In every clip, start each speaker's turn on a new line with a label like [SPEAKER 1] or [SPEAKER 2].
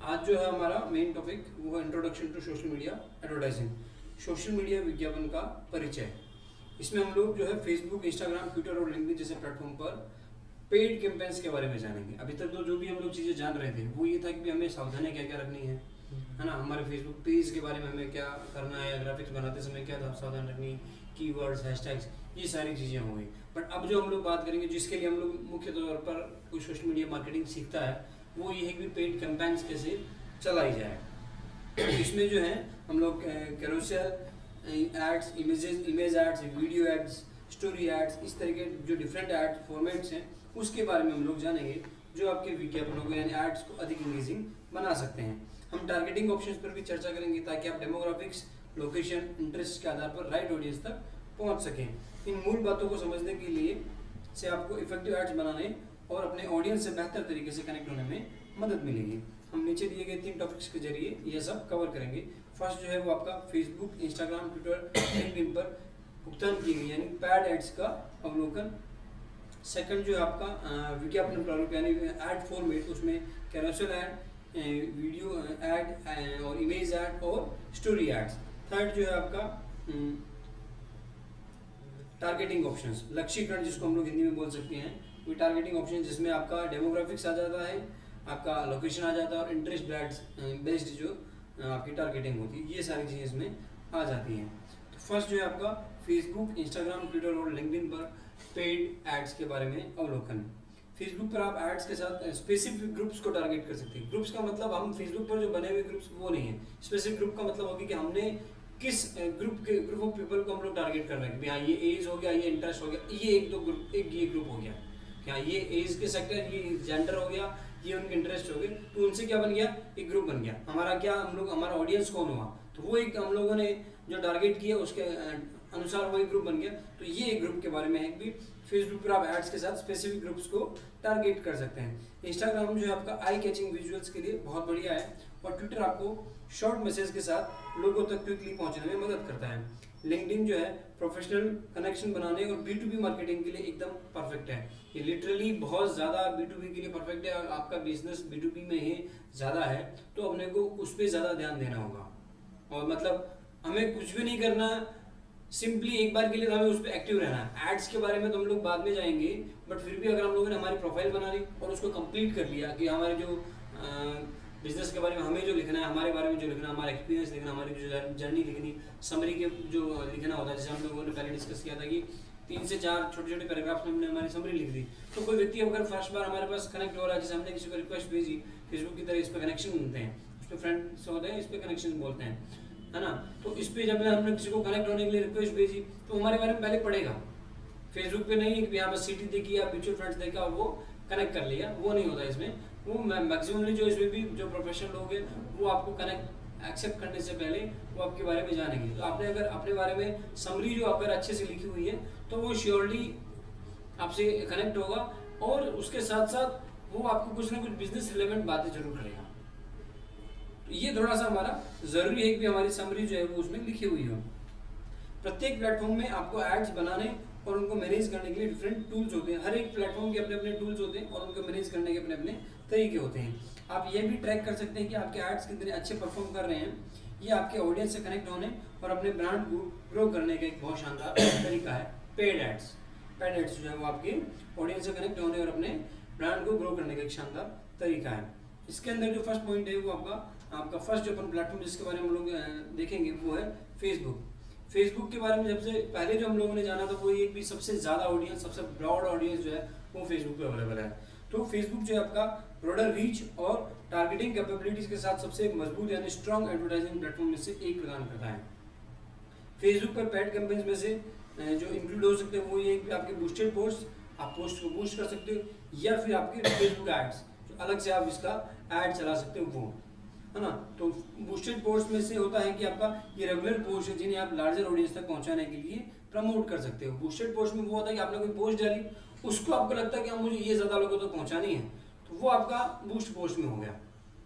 [SPEAKER 1] आज जो है हमारा मेन टॉपिक वो है introduction to social media advertising. Social media विज्ञापन का परिचय। इसमें हम लोग जो है फेसबुक, इंस्टाग्राम, ट्विटर और लिंक्डइन जैसे प्लेटफॉर्म पर पेड कैंपेन्स के बारे में जानेंगे। अभी तक तो जो भी हम लोग चीज़ें जान रहे थे वो ये था कि हमें सावधानियाँ क्या क्या रखनी है ना। हमारे फेसबुक पेज के बारे में हमें क्या करना है, ग्राफिक्स बनाते समय क्या सावधान रखनी, कीवर्ड्स, हैशटैग्स, ये सारी चीज़ें हो गई। बट अब जो हम लोग बात करेंगे, जिसके लिए हम लोग मुख्य तौर पर कोई सोशल मीडिया मार्केटिंग सीखता है, वो ये है कि पेड कैंपेन्स कैसे चलाई जाए। इसमें जो है हम लोग carousel ads, image ads, video ads, story ads, इस तरह के जो डिफरेंट एड फॉर्मेट्स हैं उसके बारे में हम लोग जानेंगे, जो आपके विज्ञापनों को यानी एड्स को अधिक इंगेजिंग बना सकते हैं। हम टारगेटिंग ऑप्शंस पर भी चर्चा करेंगे ताकि आप डेमोग्राफिक्स, लोकेशन, इंटरेस्ट के आधार पर राइट ऑडियंस तक पहुंच सकें। इन मूल बातों को समझने के लिए से आपको इफेक्टिव एड्स बनाने और अपने ऑडियंस से बेहतर तरीके से कनेक्ट होने में मदद मिलेगी। हम नीचे दिए गए 3 टॉपिक्स के जरिए यह सब कवर करेंगे। फर्स्ट जो है वो आपका फेसबुक, इंस्टाग्राम, ट्विटर, लिंक्डइन पर भुगतान किए गए यानी पेड एड्स का अवलोकन। सेकंड जो है आपका विज्ञापन प्रारूप यानी एड फॉर्मेट, उसमें कैरोसेल एड, वीडियो एड और इमेज एड और स्टोरी एड्स। थर्ड जो है आपका टारगेटिंग ऑप्शंस, लक्ष्यीकरण जिसको हम लोग हिंदी में बोल सकते हैं, वो टारगेटिंग ऑप्शन जिसमें आपका डेमोग्राफिक्स आ जाता है, आपका लोकेशन आ जाता है और इंटरेस्ट बेस्ड जो आपकी टारगेटिंग होती है, ये सारी चीज़ें इसमें आ जाती हैं। तो फर्स्ट जो है आपका फेसबुक, इंस्टाग्राम, ट्विटर और लिंक्डइन पर पेड एड्स के बारे में अवलोकन। फेसबुक पर आप एड्स के साथ स्पेसिफिक ग्रुप्स को टारगेट कर सकते हैं। ग्रुप्स का मतलब हम फेसबुक पर जो बने हुए ग्रुप्स वो नहीं है। स्पेसिफिक ग्रुप का मतलब होगी कि हमने किस ग्रुप ऑफ पीपल को हम लोग टारगेट कर रहे हैं कि हाँ ये एज हो गया, ये इंटरेस्ट हो गया, ये एक दो ग्रुप, एक ये ग्रुप हो गया, क्या ये एज के सेक्टर, ये जेंडर हो गया, ये उनके इंटरेस्ट हो गए, तो उनसे क्या बन गया, एक ग्रुप बन गया। हमारा क्या, हम लोग, हमारा ऑडियंस कौन हुआ, तो वो एक हम लोगों ने जो टारगेट किया उसके अनुसार वो एक ग्रुप बन गया। तो ये एक ग्रुप के बारे में है कि फेसबुक पर आप एड्स के साथ स्पेसिफिक ग्रुप्स को टारगेट कर सकते हैं। इंस्टाग्राम जो है आपका आई कैचिंग विजुअल्स के लिए बहुत बढ़िया है और ट्विटर आपको शॉर्ट मैसेज के साथ लोगों तक क्विकली पहुंचने में मदद करता है। लिंक्डइन जो है प्रोफेशनल कनेक्शन बनाने और B2B मार्केटिंग के लिए एकदम परफेक्ट है। ये लिटरली बहुत ज़्यादा B2B के लिए परफेक्ट है और आपका बिजनेस B2B में ही ज़्यादा है तो अपने को उस पर ज़्यादा ध्यान देना होगा। और मतलब हमें कुछ भी नहीं करना, सिंपली एक बार के लिए हमें उस पर एक्टिव रहना है। एड्स के बारे में तो हम लोग बाद में जाएंगे, बट फिर भी अगर हम लोगों ने हमारी प्रोफाइल बना ली और उसको कंप्लीट कर लिया कि हमारे जो बिजनेस के बारे में हमें जो लिखना है, हमारे बारे में जो लिखना है, हमारा एक्सपीरियंस लिखना, हमारी जो जर्नी लिखनी, समरी के जो लिखना होता है, जैसे हम लोगों ने पहले डिस्कस किया था कि 3 से 4 छोटे छोटे पैराग्राफ्स में हमने हमारी समरी लिख दी। तो कोई व्यक्ति अगर फर्स्ट बार हमारे पास कनेक्ट हो रहा है, जैसे हमने किसी को रिक्वेस्ट भेजी फेसबुक की तरह, इस पर कनेक्शन बनते हैं, उस पर फ्रेंड्स होते हैं, इस पर कनेक्शन बोलते हैं, है ना। तो इस पर जब हमने किसी को कनेक्ट होने के लिए रिक्वेस्ट भेजी तो हमारे बारे में पहले पढ़ेगा। फेसबुक पे नहीं कि यहाँ पर सिटी देखी या म्यूचुअल फंड्स देखा और वो कनेक्ट कर लिया, वो नहीं होता इसमें। वो मैक्सिममली जो इसमें भी जो प्रोफेशनल लोग हैं वो आपको कनेक्ट एक्सेप्ट करने से पहले वो आपके बारे में जानेंगे। तो आपने अगर अपने बारे में समरी जो अगर अच्छे से लिखी हुई है तो वो श्योरली आपसे कनेक्ट होगा और उसके साथ साथ वो आपको कुछ ना कुछ बिजनेस रिलेवेंट बातें जरूर करेगा। तो ये थोड़ा सा हमारा ज़रूरी है कि हमारी समरी जो है वो उसमें लिखी हुई हो। प्रत्येक प्लेटफॉर्म में आपको एड्स बनाने और उनको मैनेज करने के लिए डिफरेंट टूल्स होते हैं। हर एक प्लेटफॉर्म के अपने अपने टूल्स होते हैं और उनको मैनेज करने के अपने अपने तरीके होते हैं। आप ये भी ट्रैक कर सकते हैं कि आपके एड्स कितने अच्छे परफॉर्म कर रहे हैं। ये आपके ऑडियंस से कनेक्ट होने और अपने ब्रांड को ग्रो करने का एक बहुत शानदार तरीका है पेड एड्स। पेड एड्स जो है वो आपके ऑडियंस से कनेक्ट होने और अपने ब्रांड को ग्रो करने का एक शानदार तरीका है। इसके अंदर जो फर्स्ट पॉइंट है वो आपका फर्स्ट जो अपन प्लेटफॉर्म जिसके बारे में हम लोग देखेंगे वो है फेसबुक। फेसबुक के बारे में सबसे पहले जो हम लोगों ने जाना था वो एक भी सबसे ज़्यादा ऑडियंस, सबसे ब्रॉड ऑडियंस जो है वो फेसबुक पे अवेलेबल है। तो फेसबुक जो है आपका ब्रॉडर रीच और टारगेटिंग कैपेबिलिटीज के साथ सबसे मजबूत यानी स्ट्रॉन्ग एडवर्टाइजिंग प्लेटफॉर्म में से एक प्रदान करता है। फेसबुक पर पेड कैंपेन्स में से जो इंक्लूड हो सकते हैं वो ये कि आपके बूस्टेड पोस्ट, आप पोस्ट को बूस्ट कर सकते हो, या फिर आपके फेसबुक एड्स जो अलग से आप इसका एड चला सकते हो वो, है ना। तो बूस्टेड पोस्ट में से होता है कि आपका ये रेगुलर पोस्ट है जिन्हें आप लार्जर ऑडियंस तक पहुंचाने के लिए प्रमोट कर सकते हो। बूस्टेड पोस्ट में वो होता है कि आपने कोई पोस्ट डाली, उसको आपको लगता है कि मुझे ये ज़्यादा लोगों तक पहुंचानी है, तो वो आपका बूस्ट पोस्ट में हो गया,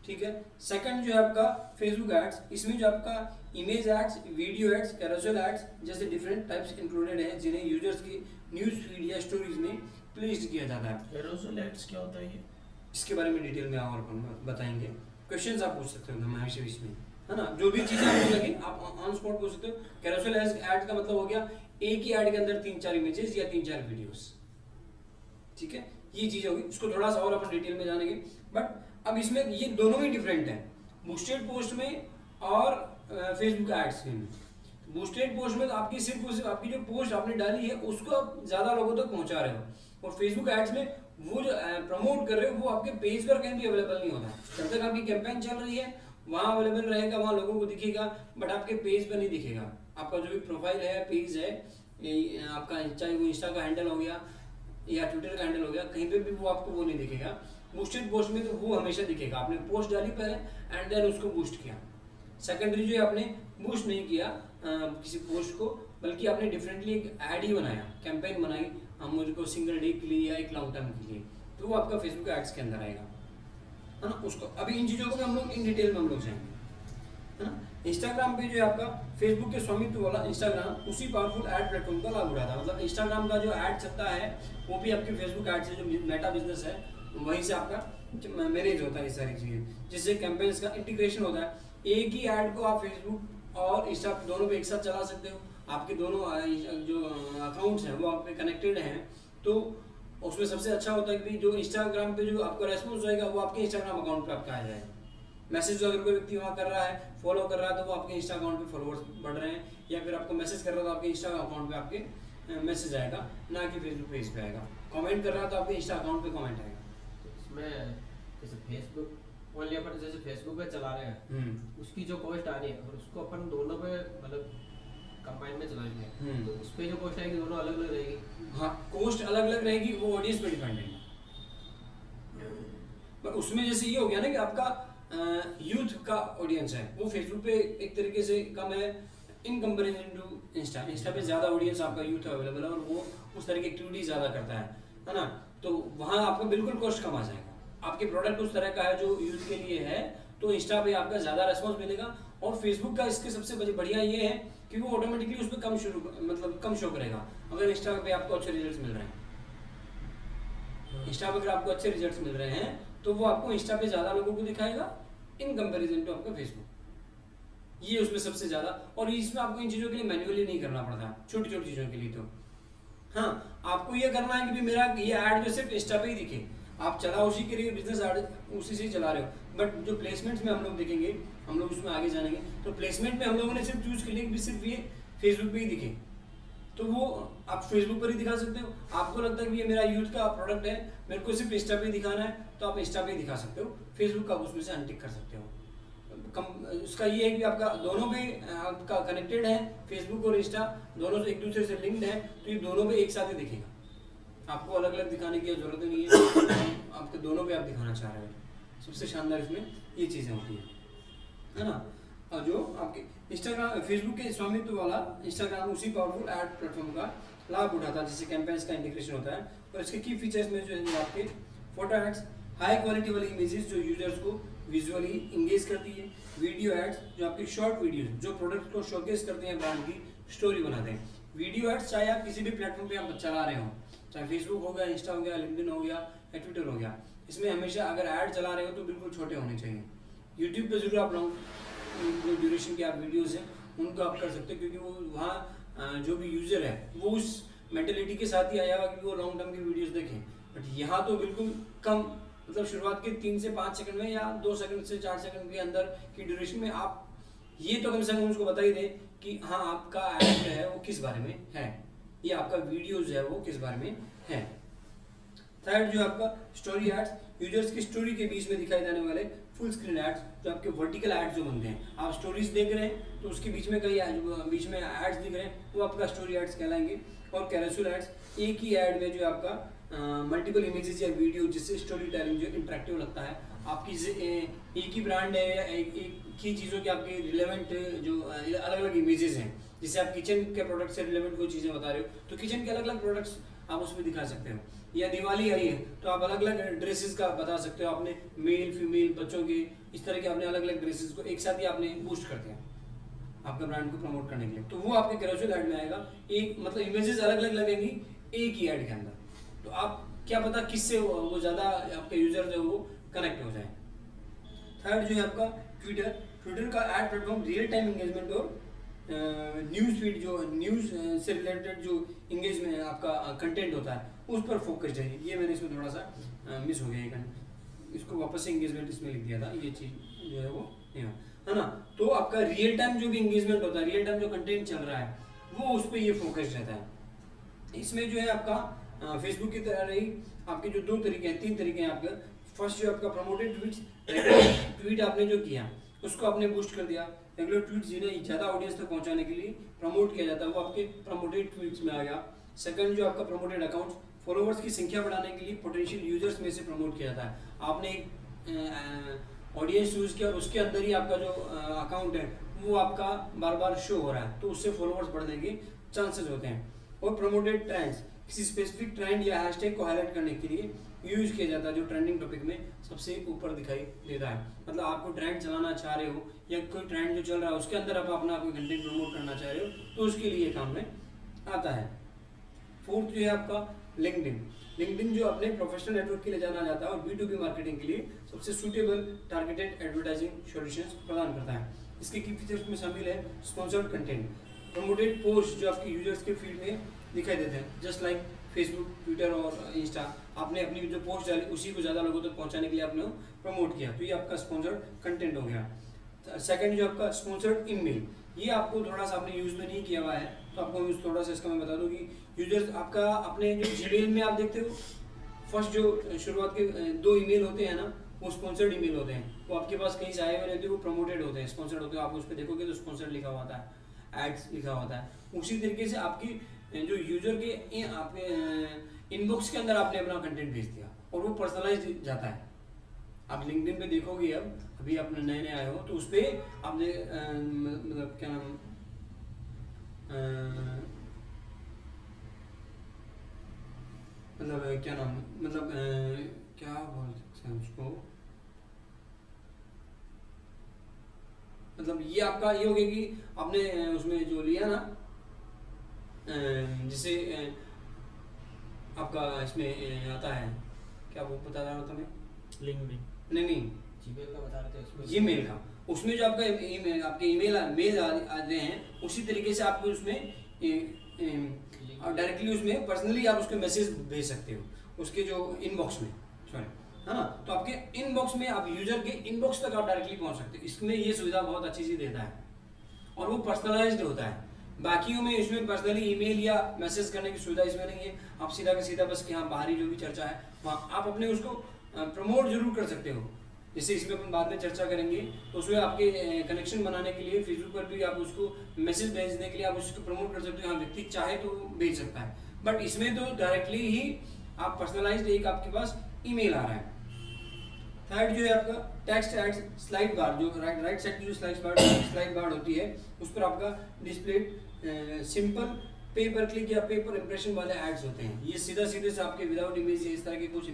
[SPEAKER 1] ठीक है। सेकंड जो है आपका फेसबुक एड्स, इसमें जो आपका image ads, video ads, carousel ads जैसे डिफरेंट टाइप्स इंक्लूडेड हैं जिन्हें यूजर्स की न्यूज़ फीड या स्टोरीज में प्लेस्ड किया जाता है।
[SPEAKER 2] कैरोसेल एड्स क्या होता है ये?
[SPEAKER 1] इसके बारे में डिटेल में और बताएंगे। क्वेश्चंस आप पूछ सकते हो हमेशा बीच में, है ना, जो भी चीज़ आपको लगे आप ऑन स्पॉट पूछ सकते हो। कैरोसेल ऐड का मतलब हो गया एक ही ऐड के अंदर 3-4 इमेजेस या 3-4 वीडियोस, ठीक है, ये चीज़ होगी। इसको थोड़ा सा और अपन डिटेल में जानेंगे, बट अब इसमें ये दोनों ही डिफरेंट है, बूस्टेड पोस्ट में और फेसबुक एड्स में। बूस्टेड पोस्ट में तो आपकी सिर्फ आपकी जो पोस्ट आपने डाली है उसको आप ज़्यादा लोगों तक पहुंचा रहे हो, और फेसबुक एड्स में वो जो प्रमोट कर रहे हो वो आपके पेज पर कहीं भी अवेलेबल नहीं होता। जब तक आपकी कैंपेन चल रही है वहाँ अवेलेबल रहेगा, वहाँ लोगों को दिखेगा, बट आपके पेज पर नहीं दिखेगा। आपका जो भी प्रोफाइल है, पेज है, आपका चाहे वो इंस्टा का हैंडल हो गया या ट्विटर का हैंडल हो गया, कहीं पे भी वो आपको वो नहीं दिखेगा। बूस्टेड पोस्ट में तो वो हमेशा दिखेगा, आपने पोस्ट डाली पहले एंड देन उसको बूस्ट किया। सेकेंडरी जो आपने बूस्ट नहीं किया किसी पोस्ट को, बल्कि आपने डिफरेंटली एक ऐड ही बनाया, कैंपेन बनाई मुझको सिंगल डे के लिए या एक लॉन्ग टर्म के लिए, तो वो आपका फेसबुक एड्स के अंदर आएगा, है ना। उसको अभी इन चीज़ों को हम लोग इन डिटेल में हम लोग जाएंगे, है ना। इंस्टाग्राम पे जो है आपका फेसबुक के स्वामित्व वाला इंस्टाग्राम उसी पावरफुल ऐड प्लेटफॉर्म का लाभ उठाता है। मतलब इंस्टाग्राम का जो ऐड चलता है वो भी आपके फेसबुक ऐड से, जो मेटा बिजनेस है वहीं से आपका मैनेज होता है ये सारी चीज़ें, जिससे कैंपेन्स का इंटीग्रेशन होता है। एक ही ऐड को आप फेसबुक और इंस्टा दोनों पे एक साथ चला सकते हो। आपके दोनों जो अकाउंट्स हैं वो आप पे कनेक्टेड हैं, तो उसमें सबसे अच्छा होता है कि जो इंस्टाग्राम पे जो आपका रेस्पॉन्स होएगा वो आपके इंस्टाग्राम अकाउंट पे आपका आ जाएगा। मैसेज अगर कोई व्यक्ति वहाँ कर रहा है, फॉलो कर रहा है, तो वो आपके इंस्टा अकाउंट पे फॉलोअर्स बढ़ रहे हैं, या फिर आपको मैसेज कर रहा है तो आपके इंस्टा अकाउंट पे आपके मैसेज आएगा, ना कि फेसबुक पेज पे आएगा। कमेंट कर रहा है तो आपके इंस्टा अकाउंट पे कमेंट आएगा।
[SPEAKER 2] तो इसमें जैसे फेसबुक ओनली अपन जैसे फेसबुक पे चला रहे हैं, उसकी जो कॉस्ट आ रही है और उसको अपन दोनों पे मतलब कंबाइन में चलाएंगे, तो उस पे जो कॉस्ट आएगी दोनों अलग अलग रहेगी।
[SPEAKER 1] हाँ, कॉस्ट अलग अलग रहेगी, वो ऑडियंस पे डिपेंडेंट है। पर उसमें जैसे ये हो गया ना कि आपका यूथ का ऑडियंस है, वो फेसबुक पे एक तरीके से कम है in comparison to Insta. Insta पे ज़्यादा ऑडियंस आपका यूथ अवेलेबल है और वो उस तरह की एक्टिविटी ज़्यादा करता है ना। तो वहाँ आपका बिल्कुल कॉस्ट कम आ जाएगा। आपके प्रोडक्ट उस तरह का है जो यूथ के लिए है, तो इंस्टा पे आपका ज़्यादा रेस्पॉन्स मिलेगा। और फेसबुक का इसके सबसे बढ़िया ये है कि वो ऑटोमेटिकली उस पर कम शो करेगा अगर इंस्टा पे आपको अच्छे रिजल्ट्स मिल रहे हैं। इंस्टा पे अगर आपको अच्छे रिजल्ट्स मिल रहे हैं तो वो आपको इंस्टा पे ज़्यादा लोगों को दिखाएगा इन कंपैरिजन टू आपका फेसबुक। ये उसमें सबसे ज़्यादा, और इसमें आपको इन चीज़ों के लिए मैन्युअली नहीं करना पड़ता, छोटी छोटी चीज़ों के लिए। तो हाँ, आपको ये करना है कि भी मेरा ये ऐड जो सिर्फ इंस्टा पे ही दिखे, आप चला उसी के लिए बिजनेस ऐड उसी से चला रहे हो। बट जो प्लेसमेंट्स में हम लोग देखेंगे, हम लोग उसमें आगे जानेंगे, तो प्लेसमेंट में हम लोगों ने सिर्फ चूज कर लिया कि सिर्फ ये फेसबुक पे ही दिखे, तो वो आप फेसबुक पर ही दिखा सकते हो। आपको लगता है कि ये मेरा यूथ का प्रोडक्ट है, मेरे को सिर्फ इंस्टा पे दिखाना है, तो आप इंस्टा पे ही दिखा सकते हो। फेसबुक का उसमें से अनटिक कर सकते हो। उसका ये है कि आपका दोनों पे आपका कनेक्टेड है, फेसबुक और इंस्टा दोनों एक दूसरे से लिंक्ड है, तो ये दोनों पे एक साथ ही दिखेगा। आपको अलग अलग दिखाने की जरूरत नहीं है, आपके दोनों पे आप दिखाना चाह रहे हो। सबसे शानदार इसमें ये चीज़ें होती है ना। और जो आपके इंस्टाग्राम फेसबुक के स्वामित्व वाला इंस्टाग्राम उसी पावरफुल ऐड प्लेटफॉर्म का लाभ उठाता है, जिससे कैंपेन्स का इंटीग्रेशन होता है। और इसके की फीचर्स में जो है आपके फोटो एड्स, हाई क्वालिटी वाली इमेजेस जो यूजर्स को विजुअली इंगेज करती है, वीडियो एड्स जो आपकी शॉर्ट वीडियो जो प्रोडक्ट को शोकेस करते हैं, ब्रांड की स्टोरी बनाते हैं। वीडियो एड्स चाहे आप किसी भी प्लेटफॉर्म पे आप चला रहे हो, चाहे फेसबुक हो गया, इंस्टा हो गया, लिंक्डइन हो गया या ट्विटर हो गया, इसमें हमेशा अगर ऐड चला रहे हो तो बिल्कुल छोटे होने चाहिए। यूट्यूब पे जरूर आप लॉन्ग ड्यूरेशन के आप वीडियोस हैं उनको आप कर सकते हो, क्योंकि वो वहाँ जो भी यूजर है वो उस मेंटेलिटी के साथ ही आया हुआ कि वो लॉन्ग टर्म की वीडियोस देखें। बट यहाँ तो बिल्कुल कम, मतलब शुरुआत के 3 से 5 सेकंड में या 2 सेकंड से 4 सेकंड के अंदर की ड्यूरेशन में आप ये तो कम से कम उसको बता ही दें कि हाँ आपका ऐड जो है वो किस बारे में है, ये आपका वीडियो जो है वो किस बारे में है। थर्ड जो आपका स्टोरी एड्स, यूजर्स की स्टोरी के बीच में दिखाई जाने वाले फुल स्क्रीन एड्स, जो आपके वर्टिकल एड्स जो बनते हैं, आप स्टोरीज देख रहे हैं तो उसके बीच में कई बीच में एड्स दिख रहे हैं, वो आपका स्टोरी एड्स कहलाएंगे। और कैरोसेल एड्स, एक ही ऐड में जो आपका मल्टीपल इमेजेस या वीडियो, जिससे स्टोरी टेलिंग जो इंटरेक्टिव लगता है। आपकी एक ही ब्रांड है या एक ही चीज़ों के आपके रिलेवेंट जो अलग अलग इमेजेस हैं, जिससे आप किचन के प्रोडक्ट से रिलेवेंट कोई चीज़ें बता रहे हो तो किचन के अलग अलग प्रोडक्ट्स आप उसमें दिखा सकते हो। या दिवाली आई है तो आप अलग अलग ड्रेसेस का बता सकते हो, आपने मेल फीमेल बच्चों के इस तरह के आपने अलग अलग ड्रेसेस को एक साथ ही आपने बूस्ट करते हैं आपका ब्रांड को प्रमोट करने के लिए, तो वो आपके कैरोसेल ऐड में आएगा। एक मतलब इमेजेस अलग अलग लगेंगी एक ही ऐड के अंदर, तो आप क्या पता किससे वो ज़्यादा आपके यूजर जो वो कनेक्ट हो जाए। थर्ड जो है आपका ट्विटर। ट्विटर का ad platform real time engagement और न्यूज़ फीड जो न्यूज़ से रिलेटेड जो इंगेजमेंट आपका कंटेंट होता है उस पर फोकस है। ये मैंने इसमें थोड़ा सा मिस हो गया है, इसको वापस से एंगेजमेंट इसमें लिख दिया था, ये चीज़ जो है वो नहीं है ना। तो आपका रियल टाइम जो भी एंगेजमेंट होता है, रियल टाइम जो कंटेंट चल रहा है वो उस पर ये फोकस रहता है। इसमें जो है आपका फेसबुक की तरह रही, आपके जो दो तरीके हैं, तीन तरीके हैं आपके। फर्स्ट जो आपका प्रमोटेड ट्वीट्स, ट्वीट आपने जो किया उसको आपने बूस्ट कर दिया। रेगुलर ट्वीट जिन्हें ज़्यादा ऑडियंस तक पहुंचाने के लिए प्रमोट किया जाता है वो आपके प्रमोटेड ट्वीट्स में आ गया। सेकंड जो आपका प्रमोटेड अकाउंट्स, फॉलोवर्स की संख्या बढ़ाने के लिए पोटेंशियल यूजर्स में से प्रमोट किया जाता है। आपने एक ऑडियंस यूज़ किया और उसके अंदर ही आपका जो अकाउंट है वो आपका बार बार शो हो रहा है, तो उससे फॉलोवर्स बढ़ने के चांसेस होते हैं। और प्रमोटेड ट्रेंड्स, किसी स्पेसिफिक ट्रेंड या हैशटैग को हाईलाइट करने के लिए यूज किया जाता है जो ट्रेंडिंग टॉपिक में सबसे ऊपर दिखाई देता है। मतलब आपको ट्रेंड चलाना चाह रहे हो या कोई ट्रेंड जो चल रहा है उसके अंदर आप अपना कोई कंटेंट प्रमोट करना चाह रहे हो तो उसके लिए काम में आता है। फोर्थ जो है आपका लिंक्डइन। लिंक्डइन जो अपने प्रोफेशनल नेटवर्क के लिए जाना जाता है और B2B मार्केटिंग के लिए सबसे सूटेबल टारगेटेड एडवर्टाइजिंग सॉल्यूशंस प्रदान करता है। इसके की फीचर्स में शामिल है स्पॉन्सर्ड कंटेंट, प्रमोटेड पोस्ट जो आपके यूजर्स के फीड में दिखाई देते हैं, जस्ट लाइक फेसबुक, ट्विटर और इंस्टा। आपने अपनी जो पोस्ट डाली उसी को ज़्यादा लोगों तक पहुंचाने के लिए आपने प्रमोट किया, तो ये आपका स्पॉन्सर्ड कंटेंट हो गया। सेकंड जो आपका स्पॉन्सर्ड ईमेल, ये आपको थोड़ा सा आपने यूज़ में नहीं किया हुआ है तो आपको यूज़ थोड़ा सा इसका मैं बता दूं कि यूजर्स आपका अपने जो जीमेल में आप देखते हो फर्स्ट जो शुरुआत के दो ईमेल होते हैं ना वो स्पॉन्सर्ड ईमेल होते हैं, वो आपके पास कहीं से आए हुए रहते हैं, वो प्रमोटेड होते हैं, स्पॉन्सर्ड होते हैं। आप उस पर देखोगे तो स्पॉन्सर्ड लिखा हुआ होता है, एड्स लिखा होता है। उसी तरीके से आपकी जो यूजर के आपके इनबॉक्स के अंदर आपने अपना कंटेंट भेज दिया और वो पर्सनलाइज जाता है। आप लिंक्डइन पे देखोगे अभी आपने नए नए आए हो तो उस पर आपने मतलब क्या नाम मतलब क्या नाम मतलब क्या बोल सकते हैं उसको, मतलब ये आपका ये हो गया कि आपने उसमें जो लिया ना जिसे आपका इसमें आता है क्या वो बता रहा था मैं, लिंक्डइन नहीं
[SPEAKER 2] जीमेल का बता रहे थे उसमें,
[SPEAKER 1] जीमेल का, उसमें जो आपका ईमेल आपके ईमेल मेल आते हैं उसी तरीके से आपको उसमें डायरेक्टली उसमें पर्सनली आप उसको मैसेज भेज सकते हो उसके जो इनबॉक्स में, सॉरी है ना। तो आपके इनबॉक्स में आप यूजर के इनबॉक्स तक आप डायरेक्टली पहुंच सकते हो। इसमें ये सुविधा बहुत अच्छी चीज़ देता है और वो पर्सनलाइज्ड होता है। बाकियों में इसमें पर्सनली ईमेल या मैसेज करने की सुविधा इसमें नहीं है। आप सीधा का सीधा बस कि हाँ बाहरी जो भी चर्चा है वहाँ आप अपने उसको प्रमोट जरूर कर सकते हो। जैसे इसमें अपन बाद में चर्चा करेंगे तो उसमें आपके कनेक्शन बनाने के लिए फेसबुक पर भी आप उसको मैसेज भेजने के लिए आप उसको प्रमोट कर सकते हो। हाँ व्यक्ति चाहे तो भेज सकता है, बट इसमें तो डायरेक्टली ही आप पर्सनलाइज्ड एक आपके पास ईमेल आ रहा है। थर्ड जो है आपका टेक्स्ट एड्स स्लाइड बार, जो राइट साइड की जो स्लाइड बार होती है उस पर आपका डिस्प्ले सिंपल पे पर क्लिक या पे पर इंप्रेशन वाले एड्स होते हैं। ये सीधा सीधे से आपके विदाउट इमेज इस तरह के कुछ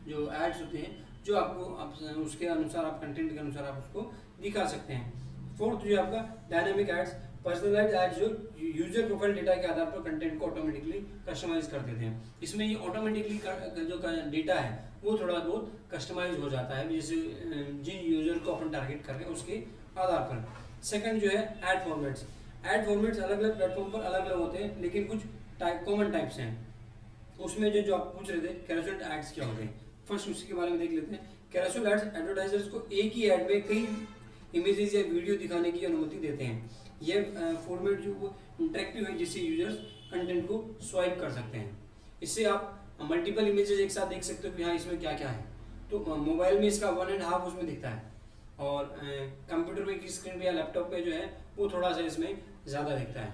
[SPEAKER 1] जो एड्स होते हैं जो आपको उसके अनुसार आप कंटेंट के अनुसार आप उसको दिखा सकते हैं। फोर्थ जो है आपका डायनामिक एड्स, पर्सनलाइज्ड एड्स जो यूजर प्रोफाइल डेटा के आधार पर कंटेंट को ऑटोमेटिकली कस्टमाइज कर देते हैं। इसमें ये ऑटोमेटिकली जो डेटा है वो थोड़ा बहुत कस्टमाइज हो जाता है जैसे जिन यूजर को अपन टारगेट कर रहे हैं उसके आधार पर। सेकंड जो है एड फॉर्मेट्स। एड फॉर्मेट्स अलग अलग प्लेटफॉर्म पर अलग अलग होते हैं लेकिन कुछ कॉमन टाइप्स हैं। उसमें जो आप पूछ रहे थे कैरोसेल एड्स क्या होते हैं, फर्स्ट उसी के बारे में देख लेते हैं। कैरोसेल एड्स एडवर्टाइजर्स को एक ही एड में कई इमेजेस या वीडियो दिखाने की अनुमति देते हैं। यह फॉर्मेट जो वो इंटरेक्टिव है जिससे यूजर्स कंटेंट को स्वाइप कर सकते हैं। इससे आप मल्टीपल इमेजेस एक साथ देख सकते हो कि हाँ इसमें क्या क्या है। तो मोबाइल में इसका 1.5 उसमें दिखता है और कंप्यूटर में की स्क्रीन पे या लैपटॉप पे जो है वो थोड़ा सा इसमें ज़्यादा दिखता है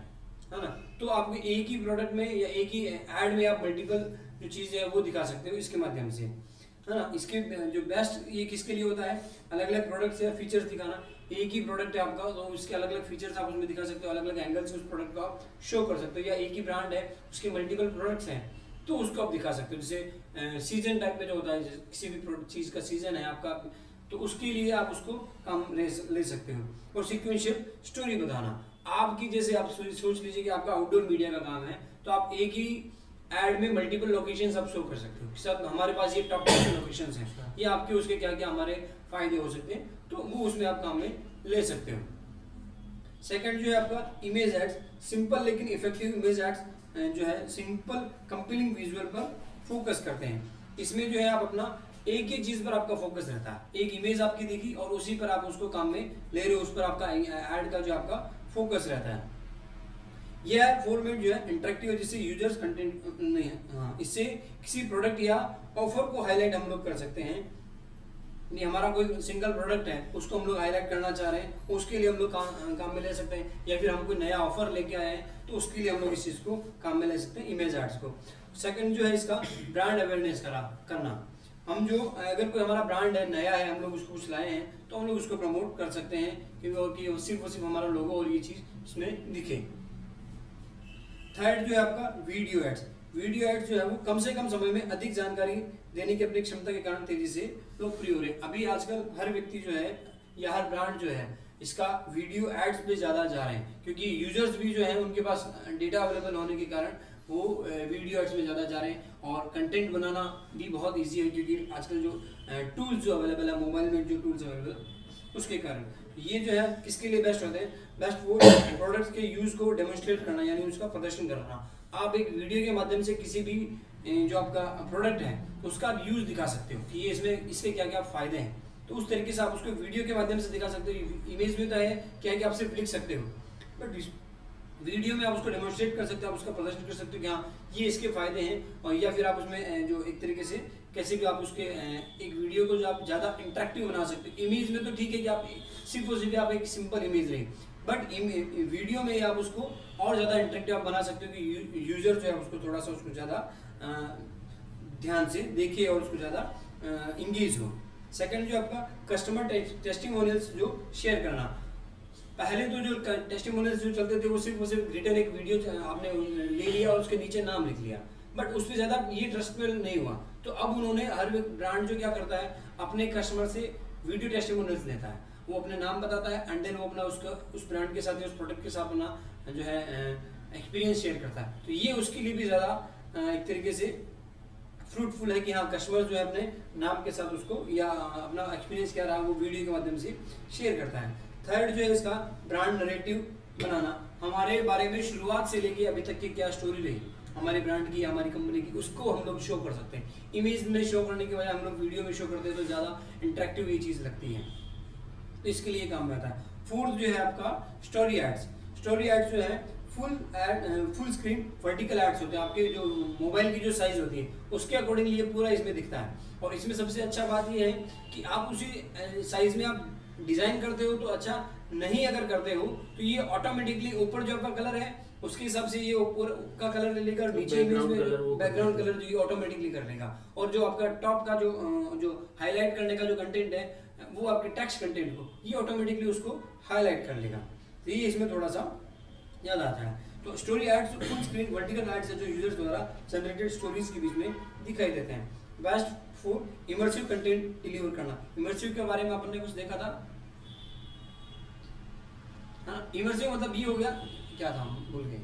[SPEAKER 1] ना। तो आपको एक ही प्रोडक्ट में या एक ही ऐड में आप मल्टीपल जो चीज़ है वो दिखा सकते हो इसके माध्यम से, है ना। इसके जो बेस्ट ये किसके लिए होता है, अलग अलग प्रोडक्ट्स या फीचर्स दिखाना। एक ही प्रोडक्ट है आपका तो उसके अलग अलग फीचर्स आप उसमें दिखा सकते हो, अलग अलग एंगल से उस प्रोडक्ट को आप शो कर सकते हो। या एक ही ब्रांड है उसके मल्टीपल प्रोडक्ट्स हैं तो उसको आप दिखा सकते हो। जैसे सीजन टाइप में जो होता है किसी भी चीज़ का सीजन है आपका तो उसके लिए आप उसको काम ले सकते हो। और सीक्वेंशियल स्टोरी बताना, आपकी जैसे आप सोच लीजिए कि आपका आउटडोर मीडिया का काम है तो आप एक ही ऐड में मल्टीपल लोकेशंस आप शो कर सकते हो। साथ हमारे पास ये टॉप 10 लोकेशंस हैं, ये आपके उसके क्या क्या हमारे फायदे हो सकते हैं, तो वो उसमें आप काम में ले सकते हो। सेकंड जो है आपका इमेज एड्स, सिंपल लेकिन इफेक्टिव इमेज एड्स जो है सिंपल कंपेलिंग विजुअल पर फोकस करते हैं। इसमें जो है आप अपना एक ही चीज पर आपका फोकस रहता है, एक इमेज आपकी देखी और उसी पर आप उसको काम में ले रहे हो, उस पर आपका ऐड का जो आपका फोकस रहता है। यह फॉर्मेट जो है इंटरेक्टिव है, जिससे यूजर्स कंटेंट नहीं है, हाँ, इससे किसी प्रोडक्ट या ऑफर को हाईलाइट हम लोग कर सकते हैं। नहीं, हमारा कोई सिंगल प्रोडक्ट है उसको हम लोग हाईलाइट करना चाह रहे हैं, उसके लिए हम लोग काम में ले सकते हैं, या फिर हम कोई नया ऑफर लेके आए हैं तो उसके लिए हम लोग इस चीज़ को काम में ले सकते हैं, इमेज एड्स को। सेकंड जो है इसका ब्रांड अवेयरनेस करना। हम जो अगर कोई हमारा ब्रांड है, नया है, हम लोग उसको कुछ लाए हैं तो हम लोग उसको प्रमोट कर सकते हैं क्योंकि सिर्फ और सिर्फ हमारा लोगो और ये चीज़ उसमें दिखे। थर्ड जो है आपका वीडियो एड्स। वीडियो एड्स जो है वो कम से कम समय में अधिक जानकारी देने की अपनी क्षमता के कारण तेजी से लोकप्रिय हो रहे हैं। अभी आजकल हर व्यक्ति जो है या हर ब्रांड जो है इसका वीडियो एड्स पे ज़्यादा जा रहे हैं, क्योंकि यूजर्स भी जो है उनके पास डेटा अवेलेबल होने के कारण वो वीडियो एड्स में ज़्यादा जा रहे हैं। और कंटेंट बनाना भी बहुत ईजी है, क्योंकि आजकल जो टूल्स जो अवेलेबल है, मोबाइल में जो टूल्स अवेलेबल उसके कारण ये जो है किसके लिए बेस्ट होते हैं, बेस्ट वो प्रोडक्ट्स के यूज़ को डेमोन्स्ट्रेट करना, यानी उसका प्रदर्शन करना। आप एक वीडियो के माध्यम से किसी भी जो आपका प्रोडक्ट है उसका आप यूज़ दिखा सकते हो कि ये इसमें इसके क्या क्या फ़ायदे हैं, तो उस तरीके से आप उसको वीडियो के माध्यम से दिखा सकते हो। इमेज में तो है क्या है कि आप सिर्फ लिख सकते हो, बट वीडियो में आप उसको डेमोन्स्ट्रेट कर सकते हो, आप उसका प्रदर्शन कर सकते हो कि हाँ ये इसके फायदे हैं। और या फिर आप उसमें जो एक तरीके से कैसे भी आप उसके एक वीडियो को जो आप ज़्यादा इंटरेक्टिव बना सकते हो। इमेज में तो ठीक है कि आप सिर्फ और सिर्फ आप एक सिंपल इमेज लें, बट वीडियो में आप उसको और ज़्यादा इंटरेक्टिव आप बना सकते हो कि यूजर जो है उसको थोड़ा सा उसको ज़्यादा ध्यान से देखे और उसको ज़्यादा इंगेज हो। सेकंड जो आपका कस्टमर टेस्टिमोनियल्स जो शेयर करना। पहले तो जो टेस्टिमोनियल्स जो चलते थे वो सिर्फ रिटर्न एक वीडियो आपने ले लिया और उसके नीचे नाम लिख लिया, बट उससे ज़्यादा ये ट्रस्टेबल नहीं हुआ। तो अब उन्होंने हर ब्रांड जो क्या करता है अपने कस्टमर से वीडियो टेस्टिमोनियल्स लेता है, वो अपने नाम बताता है एंड देन वो अपना उसका उस ब्रांड के साथ या उस प्रोडक्ट के साथ अपना जो है एक्सपीरियंस शेयर करता है। तो ये उसके लिए भी ज़्यादा एक तरीके से फ्रूटफुल है कि हाँ कस्टमर जो है अपने नाम के साथ उसको या अपना एक्सपीरियंस क्या रहा वो वीडियो के माध्यम से शेयर करता है। थर्ड जो है इसका ब्रांड नरेटिव बनाना। हमारे बारे में शुरुआत से लेके अभी तक की क्या स्टोरी रही हमारे ब्रांड की, हमारी कंपनी की, उसको हम लोग शो कर सकते हैं। इमेज में शो करने के बजाय हम लोग वीडियो में शो करते हैं तो ज़्यादा इंटरेक्टिव ये चीज़ लगती है, तो इसके लिए काम रहता है। फोर्थ जो है आपका स्टोरी एड्स। स्टोरी एड्स जो है फुल स्क्रीन वर्टिकल एड्स होते हैं, आपके जो मोबाइल की जो साइज होती है उसके अकॉर्डिंगली ये पूरा इसमें दिखता है। और इसमें सबसे अच्छा बात ये है कि आप उसी साइज में आप डिजाइन करते हो तो अच्छा, नहीं अगर करते हो तो ये ऑटोमेटिकली ऊपर जो आपका कलर है उसके हिसाब से ये ऊपर का कलर ले लेगा, नीचे इमेज में बैकग्राउंड कलर जो ये ऑटोमेटिकली कर लेगा। और जो आपका टॉप का जो हाईलाइट करने का जो कंटेंट है वो आपके टेक्स्ट कंटेंट को ये ऑटोमेटिकली उसको हाईलाइट कर लेगा। तो ये इसमें थोड़ा सा याद आता है। तो story ads full screen vertical ads है जो यूजर्स द्वारा जनरेटेड स्टोरीज के बीच में दिखाई देते हैं। Best for immersive content deliver करना। इमर्सिव के बारे में अपन ने कुछ देखा था, हाँ इमर्सिव मतलब ये हो गया, क्या था हम भूल गए,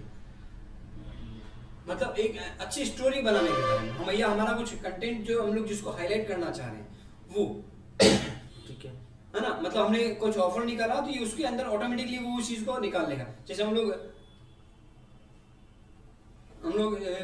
[SPEAKER 1] मतलब एक अच्छी स्टोरी बनाने के बारे में हम या हमारा कुछ कंटेंट जो हम लोग जिसको हाईलाइट करना चाह रहे हैं वो ठीक है ना, मतलब हमने कुछ ऑफर निकाला तो ये उसके अंदर ऑटोमेटिकली वो उस चीज को निकाल लेगा। जैसे हम लोग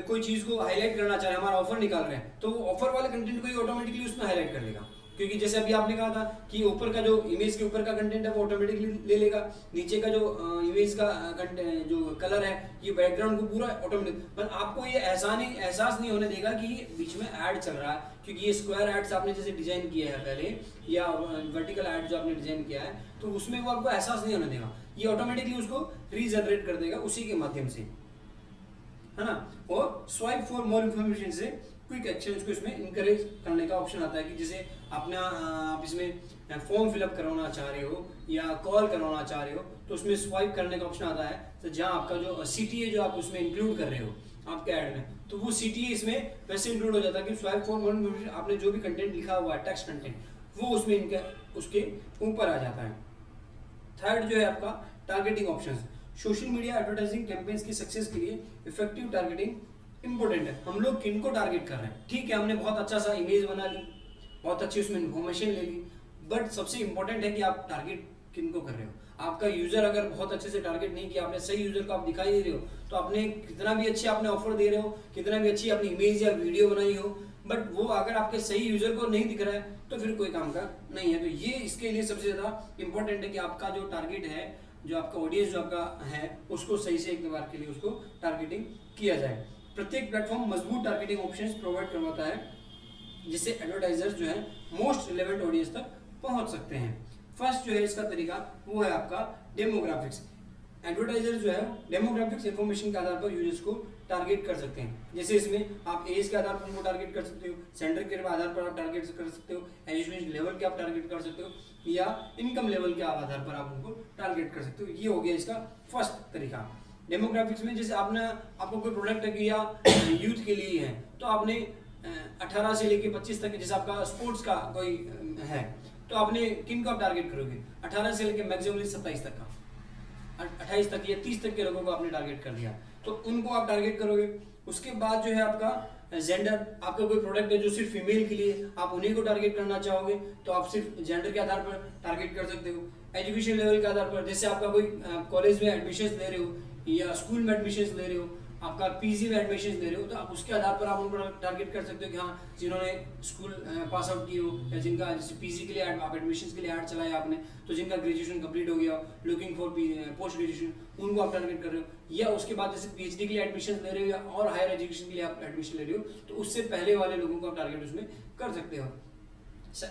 [SPEAKER 1] कोई चीज को हाईलाइट करना चाह रहे हैं, हमारा ऑफर निकाल रहे हैं, तो वो ऑफर वाले कंटेंट को ही ऑटोमेटिकली उसमें हाईलाइट कर लेगा। क्योंकि जैसे अभी आपने कहा था कि ऊपर का जो इमेज के ऊपर का कंटेंट है वो ऑटोमेटिकली ले लेगा, नीचे का जो इमेज का कंटेंट जो कलर है ये बैकग्राउंड को पूरा ऑटोमेटिक, पर आपको ये एहसास नहीं होने देगा कि बीच में ऐड चल रहा है। क्योंकि ये स्क्वायर एड्स आपने जैसे डिजाइन किया है पहले या वर्टिकल एड जो आपने डिजाइन किया है तो उसमें वो आपको एहसास नहीं होने देगा, ये ऑटोमेटिकली उसको रीजनरेट कर देगा उसी के माध्यम से, है ना। और स्वाइप फॉर मोर इन्फॉर्मेशन से क्विक एक्शंस को इसमें इंकरेज करने का ऑप्शन आता है कि जैसे आप इसमें फॉर्म फिलअप करवाना चाह रहे हो या कॉल करवाना चाह रहे हो तो उसमें स्वाइप करने का ऑप्शन आता है। तो जहाँ आपका जो सीटीए जो आप उसमें इंक्लूड कर रहे हो आपके ऐड में, तो वो सीटीए इसमें वैसे इंक्लूड हो जाता है कि स्वाइप फॉर मोर इन्फॉर्मेशन आपने जो भी कंटेंट लिखा हुआ है टेक्स्ट कंटेंट वो उसमें इनका उसके ऊपर आ जाता है। थर्ड जो है आपका targeting options. Social media advertising campaigns की सक्सेस के लिए इफेक्टिव टारगेटिंग इंपॉर्टेंट है, हम लोग किन को टारगेट कर रहे हैं। ठीक है, हमने बहुत अच्छा सा इमेज बना ली, बहुत अच्छी उसमें इन्फॉर्मेशन ले ली, बट सबसे इंपॉर्टेंट है कि आप टारगेट किन को कर रहे हो। आपका यूजर अगर बहुत अच्छे से टारगेट नहीं किया आपने, सही यूजर को आप दिखाई दे रहे हो, तो आपने कितना भी अच्छी आपने ऑफर दे रहे हो, कितना भी अच्छी अपनी इमेज या वीडियो बनाई हो, बट वो अगर आपके सही यूजर को नहीं दिख रहा है तो फिर कोई काम का नहीं है। तो ये इसके लिए सबसे ज्यादा इंपॉर्टेंट है कि आपका जो टारगेट है, जो आपका ऑडियंस जो आपका है, उसको सही से एक बार के लिए उसको टारगेटिंग किया जाए। प्रत्येक प्लेटफॉर्म मजबूत टारगेटिंग ऑप्शंस प्रोवाइड करवाता है, जिससे एडवर्टाइजर्स जो है मोस्ट रिलेवेंट ऑडियंस तक पहुंच सकते हैं। फर्स्ट जो है इसका तरीका वो है आपका डेमोग्राफिक्स। एडवर्टाइजर जो है डेमोग्राफिक्स इंफॉर्मेशन के आधार पर यूजर्स को टारगेट कर सकते हैं। जैसे इसमें आप एज के आधार पर उनको टारगेट कर सकते हो, सेंटर के आधार पर आप टारगेट कर सकते हो, एजुकेशन लेवल के आप टारगेट कर सकते हो, या इनकम लेवल के आधार पर आप उनको टारगेट कर सकते हो। ये हो गया इसका फर्स्ट तरीका डेमोग्राफिक्स में। जैसे आपको कोई प्रोडक्ट है या यूथ के लिए है, तो आपने 18 से लेके 25 तक, जैसे आपका स्पोर्ट्स का कोई है, तो आपने किन को आप टारगेट करोगे, 18 से लेके मैक्सिमम 27 तक का, 28 तक या 30 तक के लोगों को आपने टारगेट कर दिया, तो उनको आप टारगेट करोगे। उसके बाद जो है आपका जेंडर, आपका कोई प्रोडक्ट है जो सिर्फ फीमेल के लिए, आप उन्हीं को टारगेट करना चाहोगे तो आप सिर्फ जेंडर के आधार पर टारगेट कर सकते हो। एजुकेशन लेवल के आधार पर, जैसे आपका कोई कॉलेज में एडमिशन ले रहे हो या स्कूल में एडमिशन ले रहे हो, आपका पीजी में एडमिशन ले रहे हो, तो आप उसके आधार पर आप उनको टारगेट कर सकते हो कि हाँ, जिन्होंने स्कूल पास आउट की हो, या जिनका जैसे पीजी के लिए आप एडमिशन के लिए ऐड चलाया आपने, तो जिनका ग्रेजुएशन कंप्लीट हो गया, लुकिंग फॉर पोस्ट ग्रेजुएशन, उनको आप टारगेट कर रहे हो। या उसके बाद जैसे पीएचडी के लिए एडमिशन ले रहे हो या और हायर एजुकेशन के लिए आप एडमिशन ले रहे हो, तो उससे पहले वाले लोगों को आप टारगेट उसमें कर सकते हो।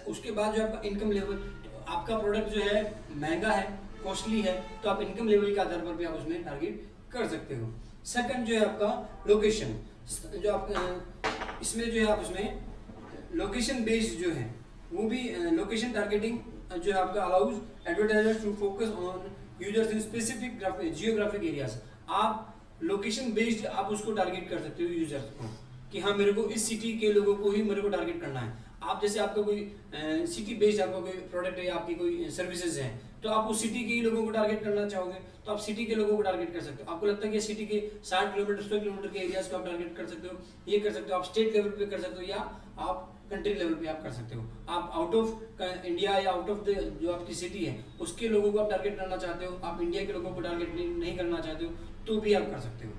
[SPEAKER 1] उसके बाद जो आपका इनकम लेवल, तो आपका प्रोडक्ट जो है महंगा है, कॉस्टली है, तो आप इनकम लेवल के आधार पर भी आप उसमें टारगेट कर सकते हो। सेकंड जो है आपका लोकेशन, जो आप इसमें जो है आप उसमें लोकेशन बेस्ड जो है वो भी लोकेशन टारगेटिंग जो है आपका allows advertisers to focus on users in specific geographic areas. आप लोकेशन बेस्ड आप उसको टारगेट कर सकते हो यूजर्स को, कि हाँ मेरे को इस सिटी के लोगों को ही मेरे को टारगेट करना है। आप जैसे आपका कोई सिटी बेस्ड आपका कोई प्रोडक्ट है या आपकी कोई सर्विसेज है, तो आप उस सिटी के ही लोगों को टारगेट करना चाहोगे तो आप सिटी के लोगों को टारगेट कर सकते हो। आपको लगता है कि सिटी के 60 किलोमीटर 100 किलोमीटर के एरियाज को आप टारगेट कर सकते हो, ये कर सकते हो। आप स्टेट लेवल पे कर सकते हो या आप कंट्री लेवल पे आप कर सकते हो। आप आउट ऑफ इंडिया या आउट ऑफ द जो आपकी सिटी है उसके लोगों को आप टारगेट करना चाहते हो, आप इंडिया के लोगों को टारगेट नहीं करना चाहते हो, तो भी आप कर सकते हो।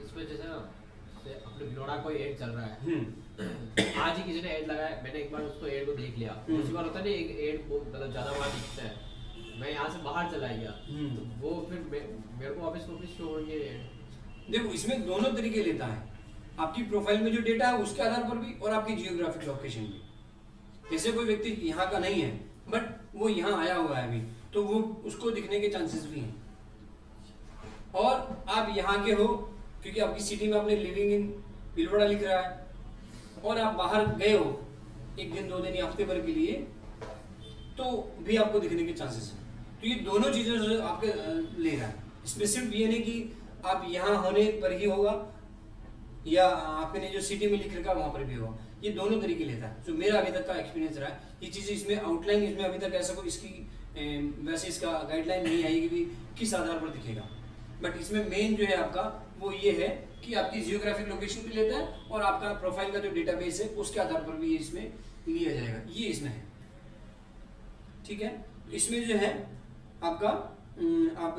[SPEAKER 2] इसमें जैसे ना अपने बिलोड़ा कोई ऐड चल रहा है, आज ही किसी ने ऐड लगाया, मैंने एक बार उसको ऐड को देख लिया, दूसरी बार होता है ना एक ऐड मतलब ज्यादा वहां दिखता है, मैं यहाँ से बाहर चला गया, तो वो फिर मेरे को वापस शो होंगे ऐड।
[SPEAKER 1] देखो इसमें दोनों तरीके लेता है, आपकी प्रोफाइल में जो डेटा है उसके आधार पर भी और आपकी जियोग्राफिक लोकेशन भी। जैसे कोई व्यक्ति यहाँ का नहीं है बट वो यहाँ आया हुआ है अभी, तो वो उसको दिखने के चांसेस भी हैं। और आप यहाँ के हो क्योंकि आपकी सिटी में आपने लिविंग इन भीलवाड़ा लिख रहा है, और आप बाहर गए हो एक दिन 2 दिन या हफ्ते भर के लिए, तो भी आपको दिखने के चांसेस हैं। तो ये दोनों चीजें आपके ले रहा है। इसमें सिर्फ ये नहीं कि आप यहाँ होने पर ही होगा या आपने जो सिटी में लिख रखा वहां पर भी होगा, ये दोनों तरीके लेता है। जो मेरा अभी तक का एक्सपीरियंस रहा है, ये चीजें इसमें आउटलाइन इसमें अभी तक ऐसा कोई इसकी वैसे इसका गाइडलाइन नहीं आई कि भी किस आधार पर दिखेगा, बट इसमें मेन जो है आपका वो ये है कि आपकी जियोग्राफिक लोकेशन भी लेता है और आपका प्रोफाइल का जो डेटाबेस है उसके आधार पर भी ये इसमें लिया जाएगा, ये इसमें है। ठीक है, इसमें जो है आपका आप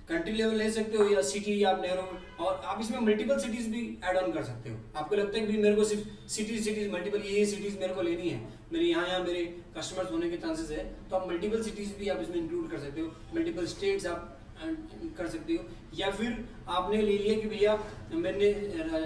[SPEAKER 1] कंट्री लेवल ले सकते हो या सिटी या आप नेहरू, और आप इसमें मल्टीपल सिटीज भी ऐड ऑन कर सकते हो। आपको लगता है कि मेरे को सिर्फ सिटीज मल्टीपल ये सिटीज मेरे को लेनी है, मेरे यहाँ मेरे कस्टमर्स होने के चांसेस है, तो आप मल्टीपल सिटीज भी आप इसमें इंक्लूड कर सकते हो, मल्टीपल स्टेट्स आप कर सकते हो। या फिर आपने ले लिया कि भैया मैंने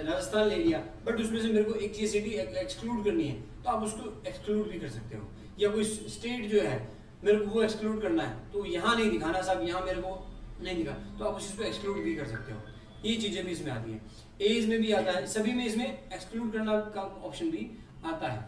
[SPEAKER 1] राजस्थान ले लिया बट उसमें से मेरे को एक ये सिटी एक्सक्लूड करनी है, तो आप उसको एक्सक्लूड भी कर सकते हो। या कोई स्टेट जो है मेरे को वो एक्सक्लूड करना है, तो यहाँ नहीं दिखाना साहब, यहाँ मेरे को नहीं दिखा, तो आप उस चीज़ को एक्सक्लूड भी कर सकते हो। ये चीज़ें भी इसमें आती है, एज में भी आता है, सभी में इसमें एक्सक्लूड करना का ऑप्शन भी आता है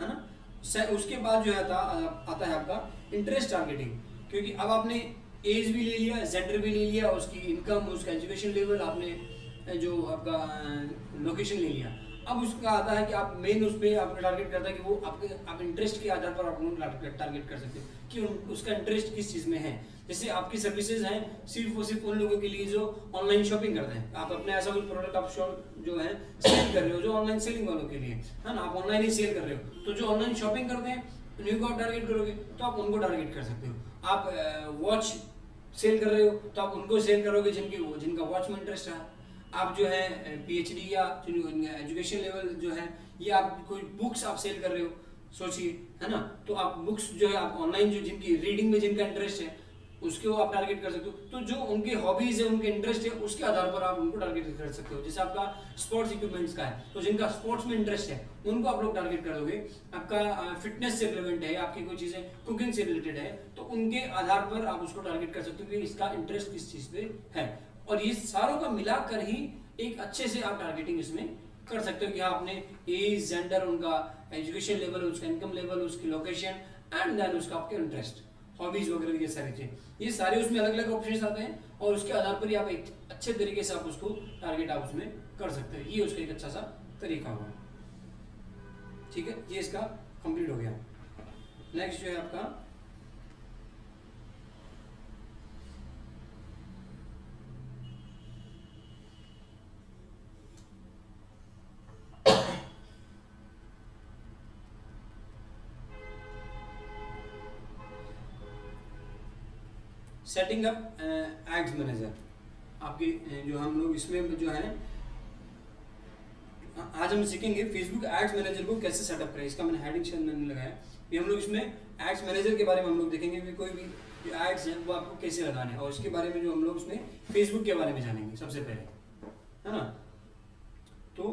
[SPEAKER 1] ना। उसके बाद जो है आता है आपका इंटरेस्ट टारगेटिंग, क्योंकि अब आपने एज भी ले लिया, जेंडर भी ले लिया, उसकी इनकम, उसका एजुकेशन लेवल, आपने जो आपका लोकेशन ले लिया। अब उसका आता है कि आप मेन उस पर आपका टारगेट करता है कि वो आप इंटरेस्ट के आधार पर आप टारगेट कर सकते हो कि उसका इंटरेस्ट किस चीज़ में है। जैसे आपकी सर्विसेज हैं सिर्फ और सिर्फ उन लोगों के लिए जो ऑनलाइन शॉपिंग करते हैं, आप अपने ऐसा कोई प्रोडक्ट आप जो है सेल कर रहे हो, जो ऑनलाइन सेलिंग वालों के लिए है ना, आप ऑनलाइन ही सेल कर रहे हो, तो जो ऑनलाइन शॉपिंग करते हैं उन्हीं को आप टारगेट करोगे, तो आप उनको टारगेट कर सकते हो। आप वॉच सेल कर रहे हो तो आप उनको सेल करोगे जिनका वॉच में इंटरेस्ट है। आप जो है पीएचडी या एजुकेशन लेवल जो है, ये आप कोई बुक्स आप सेल कर रहे हो, सोचिए है ना, तो आप बुक्स जो है आप ऑनलाइन जो जिनकी रीडिंग में जिनका इंटरेस्ट है उसको आप टारगेट कर सकते हो। तो जो उनके हॉबीज है, उनके इंटरेस्ट है, उसके आधार पर आप उनको टारगेट कर सकते हो। जैसे आपका स्पोर्ट्स इक्विपमेंट्स का है, तो जिनका स्पोर्ट्स में इंटरेस्ट है उनको आप लोग टारगेट कर दोगे। आपका फिटनेस से रिलेवेंट है, आपकी कोई चीजें कुकिंग से रिलेटेड है, तो उनके आधार पर आप उसको टारगेट कर सकते हो कि इसका इंटरेस्ट किस चीज पे है। और ये सारों का मिलाकर ही एक अच्छे से आप टारगेटिंग इसमें कर सकते हो कि हाँ, आपने एज, जेंडर, उनका एजुकेशन लेवल, उसका इनकम लेवल, उसकी लोकेशन एंड देन उसका आपके इंटरेस्ट, हॉबीज वगैरह, ये सारी चीजें, ये सारे उसमें अलग अलग ऑप्शंस आते हैं और उसके आधार पर ही आप एक अच्छे तरीके से आप उसको टारगेट आप उसमें कर सकते हो। ये उसका एक अच्छा सा तरीका होगा। ठीक है, ये इसका कंप्लीट हो गया। नेक्स्ट जो है आपका सेटिंग अप एड्स मैनेजर। आपके जो हम लोग इसमें जो है आज हम सीखेंगे फेसबुक एड्स मैनेजर को कैसे सेटअप करें। इसका मैंने हेडिंग शायद मैंने लगाया कि हम लोग इसमें एड्स मैनेजर के बारे में हम लोग देखेंगे कि कोई भी जो एड्स हैं वो आपको कैसे लगाने हैं, और इसके बारे में जो हम लोग उसमें फेसबुक के बारे में जानेंगे सबसे पहले, है ना। तो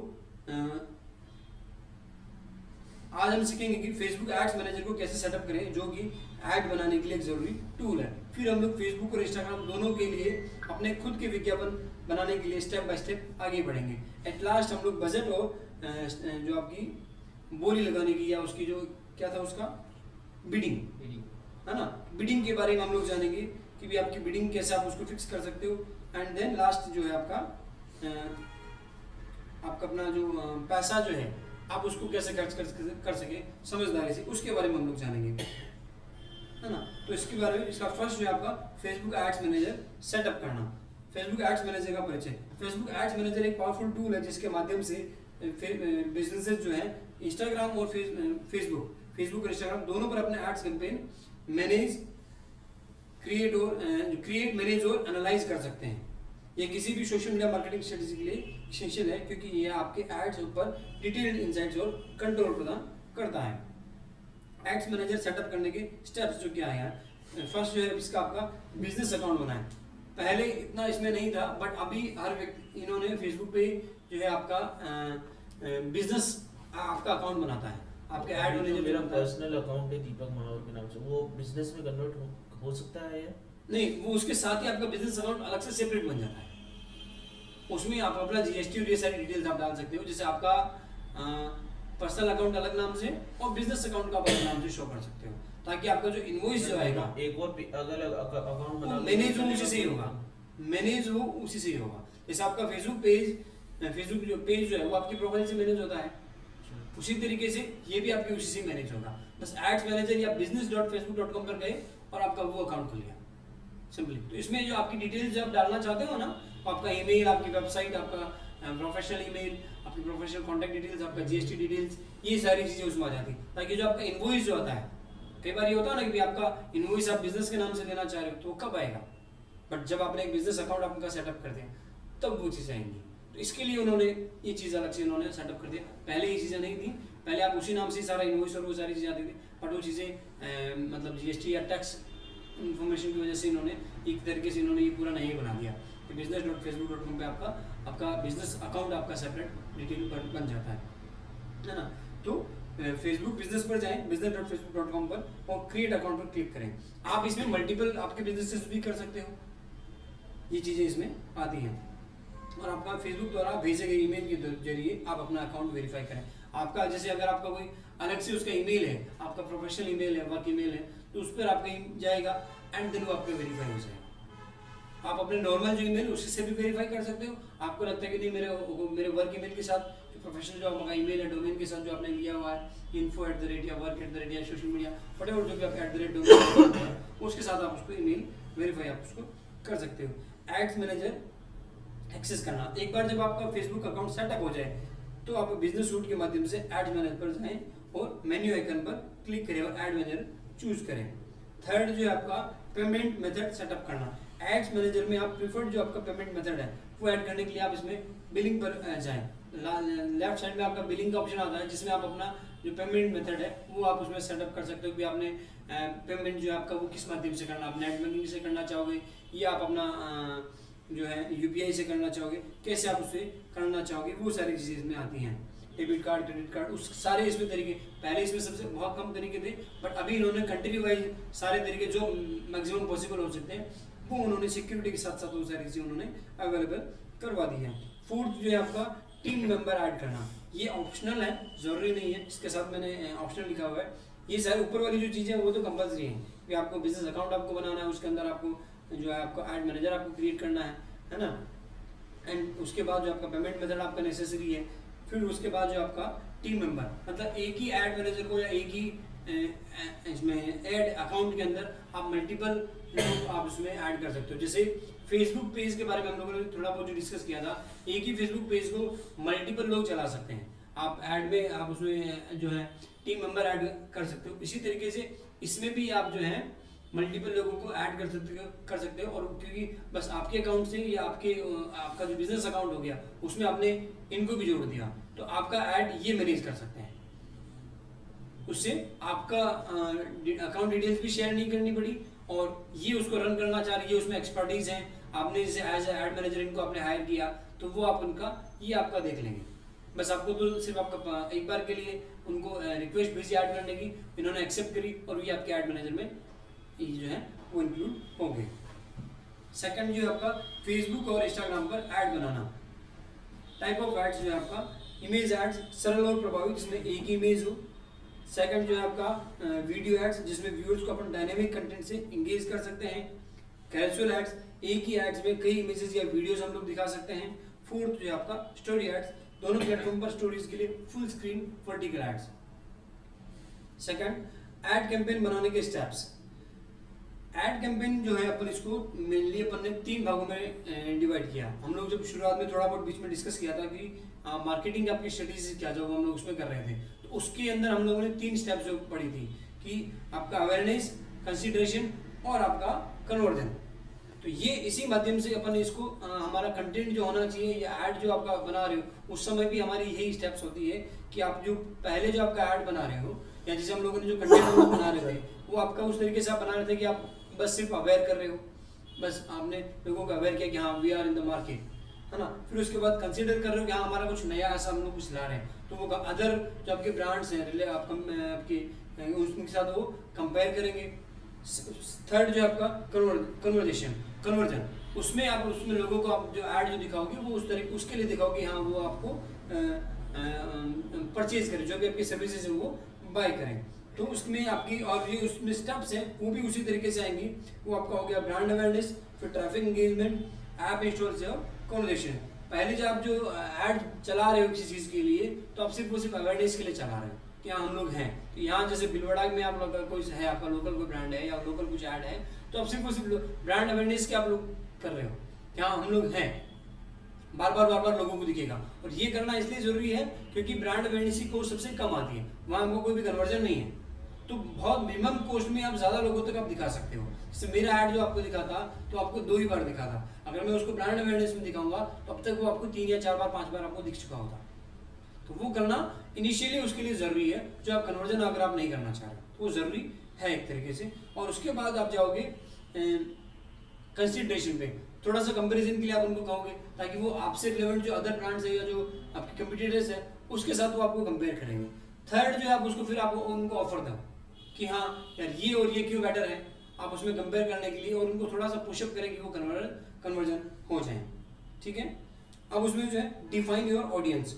[SPEAKER 1] आज हम सीखेंगे कि फेसबुक एड्स मैनेजर को कैसे सेटअप करें, जो कि ऐड बनाने के लिए एक जरूरी टूल है। फिर हम लोग फेसबुक और इंस्टाग्राम दोनों के लिए अपने खुद के विज्ञापन बनाने के लिए स्टेप बाय स्टेप आगे बढ़ेंगे। एट लास्ट हम लोग बजट और जो आपकी बोली लगाने की या उसकी जो क्या था उसका बिडिंग है ना, बिडिंग के बारे में हम लोग जानेंगे कि भी आपकी बिडिंग कैसे आप उसको फिक्स कर सकते हो। एंड देन लास्ट जो है आपका अपना जो पैसा जो है आप उसको कैसे खर्च कर सके समझदारी से, उसके बारे में हम लोग जानेंगे, है ना। तो इसके बारे में इसका फर्स्ट जो है आपका फेसबुक एड्स मैनेजर सेटअप करना। फेसबुक एड्स मैनेजर का परिचय। फेसबुक एड्स मैनेजर एक पावरफुल टूल है जिसके माध्यम से बिजनेसेस जो है इंस्टाग्राम और फेसबुक और इंस्टाग्राम दोनों पर अपने ads campaign manage, create, manage और एनालाइज कर सकते हैं। ये किसी भी सोशल मीडिया मार्केटिंग स्ट्रेटेजी के लिए एसेंशियल है, क्योंकि ये आपके एड्स ऊपर डिटेल्ड इनसाइट्स और कंट्रोल प्रदान करता है। एड्स मैनेजर सेटअप करने के स्टेप्स जो क्या है, फर्स्ट जो है इसका आपका बिजनेस अकाउंट बनाएं। पहले इतना इसमें नहीं था, बट अभी हर व्यक्ति इन्होंने फेसबुक पे जो है आपका बिजनेस आपका अकाउंट बनाता है। आपके ऐड होने जो
[SPEAKER 3] मेरा पर्सनल अकाउंट है दीपक महावर के नाम से, वो बिजनेस में कन्वर्ट हो सकता है या
[SPEAKER 1] नहीं, वो उसके साथ ही आपका बिजनेस अकाउंट अलग से सेपरेट बन जाता है। उसमें आप अपना जीएसटी और ये सारी डिटेल्स आप डाल सकते हो, जैसे आपका पर्सनल अकाउंट अलग नाम से और बिजनेस अकाउंट का अलग नाम से शो कर सकते हो, ताकि आपका जो इनवॉइस जो आएगा
[SPEAKER 3] एक और अगर अकाउंट बना
[SPEAKER 1] मैनेज वो उसी से ही होगा, मैनेज वो उसी से ही होगा। जैसे आपका फेसबुक जो पेज जो है वो आपकी प्रोफाइल से मैनेज होता है, उसी तरीके से ये भी आपके उसी से मैनेज होगा। बस एड्स मैनेजर या business.facebook.com पर गए और आपका वो अकाउंट खुल गया सिंपली। तो इसमें जो आपकी डिटेल्स जब डालना चाहते हो ना, आपका ईमेल, आपकी वेबसाइट, आपका प्रोफेशनल ईमेल, आपकी प्रोफेशनल कॉन्टैक्ट डिटेल्स, आपका जीएसटी डिटेल्स, ये सारी चीजें उसमें आ जाती, ताकि जो आपका इनवॉइस जो आता है, कई बार ये होता है ना कि आपका इनवॉइस आप बिजनेस के नाम से लेना चाह रहे हो तो वो कब आएगा, बट जब आपने एक बिजनेस अकाउंट आपका सेटअप कर दिया तब वो चीज़ें आएंगी। तो इसके लिए उन्होंने ये चीज़ अलग से उन्होंने सेटअप कर दिया। पहले ये चीज़ें नहीं थी, पहले आप उसी नाम से सारा इनवॉइस और वो सारी चीज़ें आती थी, बट वो चीज़ें मतलब जीएसटी या टैक्स इन्फॉर्मेशन की वजह से इन्होंने एक तरीके से इन्होंने ये पूरा नहीं बना दिया कि business.facebook.com पे आपका बिजनेस अकाउंट आपका सेपरेट डिटेल बन जाता है ना। तो फेसबुक बिजनेस पर जाएं, business.facebook.com पर, और क्रिएट अकाउंट पर क्लिक करें। आप इसमें मल्टीपल आपके बिजनेसेस भी कर सकते हो, ये चीज़ें इसमें आती हैं। और आपका फेसबुक द्वारा भेजे गए ईमेल के जरिए आप अपना अकाउंट वेरीफाई करें। आपका जैसे अगर आपका कोई अलग से उसका ईमेल है, आपका प्रोफेशनल ईमेल है, वर्क ईमेल है, तो उस पर आपका जाएगा एंड देन वो आपका वेरीफाई हो जाएगा। आप अपने नॉर्मल जो ईमेल उससे से भी वेरीफाई कर सकते हो। आपको लगता है कि नहीं मेरे वर्क ईमेल के साथ जो प्रोफेशनल जो आपका ईमेल है, डोमेन के साथ जो आपने लिया हुआ है, info@ या work@ या सोशल मीडिया व्हाटएवर जो भी आप @ डोमेन उसके साथ आप उसको ईमेल वेरीफाई आप उसको कर सकते हो। एड्स मैनेजर एक्सेस करना। एक बार जब आपका फेसबुक अकाउंट सेटअप हो जाए तो आप बिजनेस सूट के माध्यम से एड मैनेजर पर जाएं और मेन्यू आइकन पर क्लिक करें और एड मैनेजर चूज करें। थर्ड जो है आपका पेमेंट मेथड सेटअप करना। एड्स मैनेजर में आप प्रीफर्ड जो आपका पेमेंट मेथड है वो ऐड करने के लिए आप इसमें बिलिंग पर जाएं। लेफ्ट साइड में आपका बिलिंग का ऑप्शन आता है जिसमें आप अपना जो पेमेंट मेथड है वो आप उसमें सेटअप कर सकते हो कि आपने पेमेंट जो है आपका वो किस माध्यम से करना, आप नेट बैंकिंग से करना चाहोगे या आप अपना जो है यूपीआई से करना चाहोगे, कैसे आप उससे करना चाहोगे, वो सारी चीज़ें इसमें आती हैं। डेबिट कार्ड, क्रेडिट कार्ड, उस सारे इसमें तरीके, पहले इसमें सबसे बहुत कम तरीके थे बट अभी इन्होंने कंट्री वाइज सारे तरीके जो मैक्सिमम पॉसिबल हो सकते हैं वो उन्होंने सिक्योरिटी के साथ साथ वो सारी चीज़ें उन्होंने अवेलेबल करवा दी है। फोर्थ जो है आपका टीम मेंबर ऐड करना, ये ऑप्शनल है, ज़रूरी नहीं है, इसके साथ मैंने ऑप्शनल लिखा हुआ है। ये सारे ऊपर वाली जो चीज़ें हैं वो तो कंपलसरी हैं कि आपको बिजनेस अकाउंट आपको बनाना है, उसके अंदर आपको जो है आपको ऐड मैनेजर आपको क्रिएट करना है ना, एंड उसके बाद जो आपका पेमेंट मेथड आपका नेसेसरी है। फिर उसके बाद जो आपका टीम मेंबर, मतलब एक ही ऐड मैनेजर को या एक ही इसमें ऐड अकाउंट के अंदर आप मल्टीपल लोग आप उसमें ऐड कर सकते हो। जैसे फेसबुक पेज के बारे में हम लोगों ने थोड़ा बहुत डिस्कस किया था, एक ही फेसबुक पेज को मल्टीपल लोग चला सकते हैं, आप ऐड में आप उसमें जो है टीम मेंबर ऐड कर सकते हो। इसी तरीके से इसमें भी आप जो है मल्टीपल लोगों को ऐड कर सकते हो और क्योंकि बस आपके अकाउंट से या आपका जो बिजनेस अकाउंट हो गया उसमें आपने इनको भी जोड़ दिया तो आपका ऐड ये मैनेज कर सकते हैं। उससे आपका अकाउंट डिटेल्स भी शेयर नहीं करनी पड़ी और ये उसको रन करना चाह रही है, उसमें एक्सपर्टीज है, आपने जैसे एज एड मैनेजर इनको आपने हायर किया तो वो आप उनका ये आपका देख लेंगे। बस आपको तो सिर्फ आपका एक बार के लिए उनको रिक्वेस्ट भेजी ऐड करने की, इन्होंने एक्सेप्ट करी और ये आपके ऐड मैनेजर में ये जो है वो इंक्लूड हो गए। सेकंड जो है आपका फेसबुक और इंस्टाग्राम पर ऐड बनाना। टाइप ऑफ एड्स जो है आपका इमेज एड्स, सरल और प्रभावी जिसमें एक ही इमेज हो। सेकंड जो है आपका वीडियो एड्स जिसमें व्यूअर्स को अपन डायनेमिक कंटेंट से इंगेज कर सकते हैं। कैजुअल एड्स, एक ही एड्स में कई इमेजेस या वीडियोस हम लोग दिखा सकते हैं। फोर्थ जो है आपका स्टोरी एड्स, दोनों प्लेटफॉर्म पर स्टोरीज के लिए full screen vertical ads. Second, ad campaign बनाने के स्टेप्स। एड कैंपेन जो है अपन इसको मेनली अपन ने 3 भागों में डिवाइड किया। हम लोग जब शुरुआत में थोड़ा बहुत बीच में डिस्कस किया था कि मार्केटिंग आपकी स्ट्रेटेजी क्या जो हम लोग उसमें कर रहे थे, तो उसके अंदर हम लोगों ने 3 स्टेप्स जो पढ़ी थी कि आपका अवेयरनेस, कंसिडरेशन और आपका कन्वर्जन। तो ये इसी माध्यम से अपन इसको हमारा कंटेंट जो होना चाहिए या ऐड जो आपका बना रहे हो उस समय भी हमारी यही स्टेप्स होती है कि आप जो पहले जो आपका ऐड बना रहे हो या जैसे हम लोगों ने जो कंटेंट बना रहे थे वो आपका उस तरीके से आप बना रहे थे कि आप बस सिर्फ अवेयर कर रहे हो, बस आपने लोगों को अवेयर किया कि हाँ we are in the market, है ना। फिर उसके बाद कंसीडर कर रहे हो कि हाँ हमारा कुछ नया ऐसा हम लोग कुछ ला रहे हैं, तो वो अदर जो आपके ब्रांड्स हैं आपके उनके साथ वो कंपेयर करेंगे। थर्ड जो है आपका कन्वर्जन, उसमें आप उसमें लोगों को आप जो ऐड जो दिखाओगे वो उस तरीके उसके लिए दिखाओगे हाँ वो आपको परचेज करें, जो भी आपकी सर्विसेज है वो बाय करें। तो उसमें आपकी और ये उसमें स्टेप्स हैं वो भी उसी तरीके से आएंगी। वो आपका हो गया ब्रांड अवेयरनेस, फिर ट्रैफिक एंगेजमेंट, ऐप इंस्टॉल से और कन्वर्सेशन। पहले जब आप जो ऐड चला रहे हो किसी चीज़ के लिए तो आप सिर्फ वो सिर्फ अवेयरनेस के लिए चला रहे हो कि हाँ हम लोग हैं। तो यहाँ जैसे भिलवाड़ा में आप लोग कोई है, आपका लोकल कोई ब्रांड है या लोकल कुछ ऐड है तो आप सिर्फ वो सिर्फ ब्रांड अवेयरनेस के आप लोग कर रहे हो कि हाँ हम लोग हैं, बार बार लोगों को दिखेगा। और ये करना इसलिए जरूरी है क्योंकि ब्रांड अवेयरनेस की कॉस्ट सबसे कम आती है, वहाँ हमको कोई भी कन्वर्जन नहीं है, तो बहुत मिनिमम कॉस्ट में आप ज़्यादा लोगों तक आप दिखा सकते हो। जैसे मेरा ऐड जो आपको दिखा था तो आपको 2 ही बार दिखा था, अगर मैं उसको ब्रांड अवेयरनेस में दिखाऊंगा तो अब तक वो आपको 3 या 4 बार 5 बार आपको दिख चुका होता। तो वो करना इनिशियली उसके लिए ज़रूरी है, जो आप कन्वर्जन अगर आप नहीं करना चाह रहे तो वो ज़रूरी है एक तरीके से। और उसके बाद आप जाओगे कंसिडरेशन पे, थोड़ा सा कंपेरिजन के लिए आप उनको कहोगे ताकि वो आपसे रिलेवेंट जो अदर ब्रांड्स है या जो आपके कंपटीटर्स है उसके साथ वो आपको कंपेयर करेंगे। थर्ड जो है आप उसको फिर आप उनको ऑफर दो कि हाँ यार ये और ये क्यों बेटर है, आप उसमें कंपेयर करने के लिए और उनको थोड़ा सा पुशअप करें कि वो कन्वर्जन हो जाए। ठीक है, अब उसमें जो है डिफाइन योर ऑडियंस,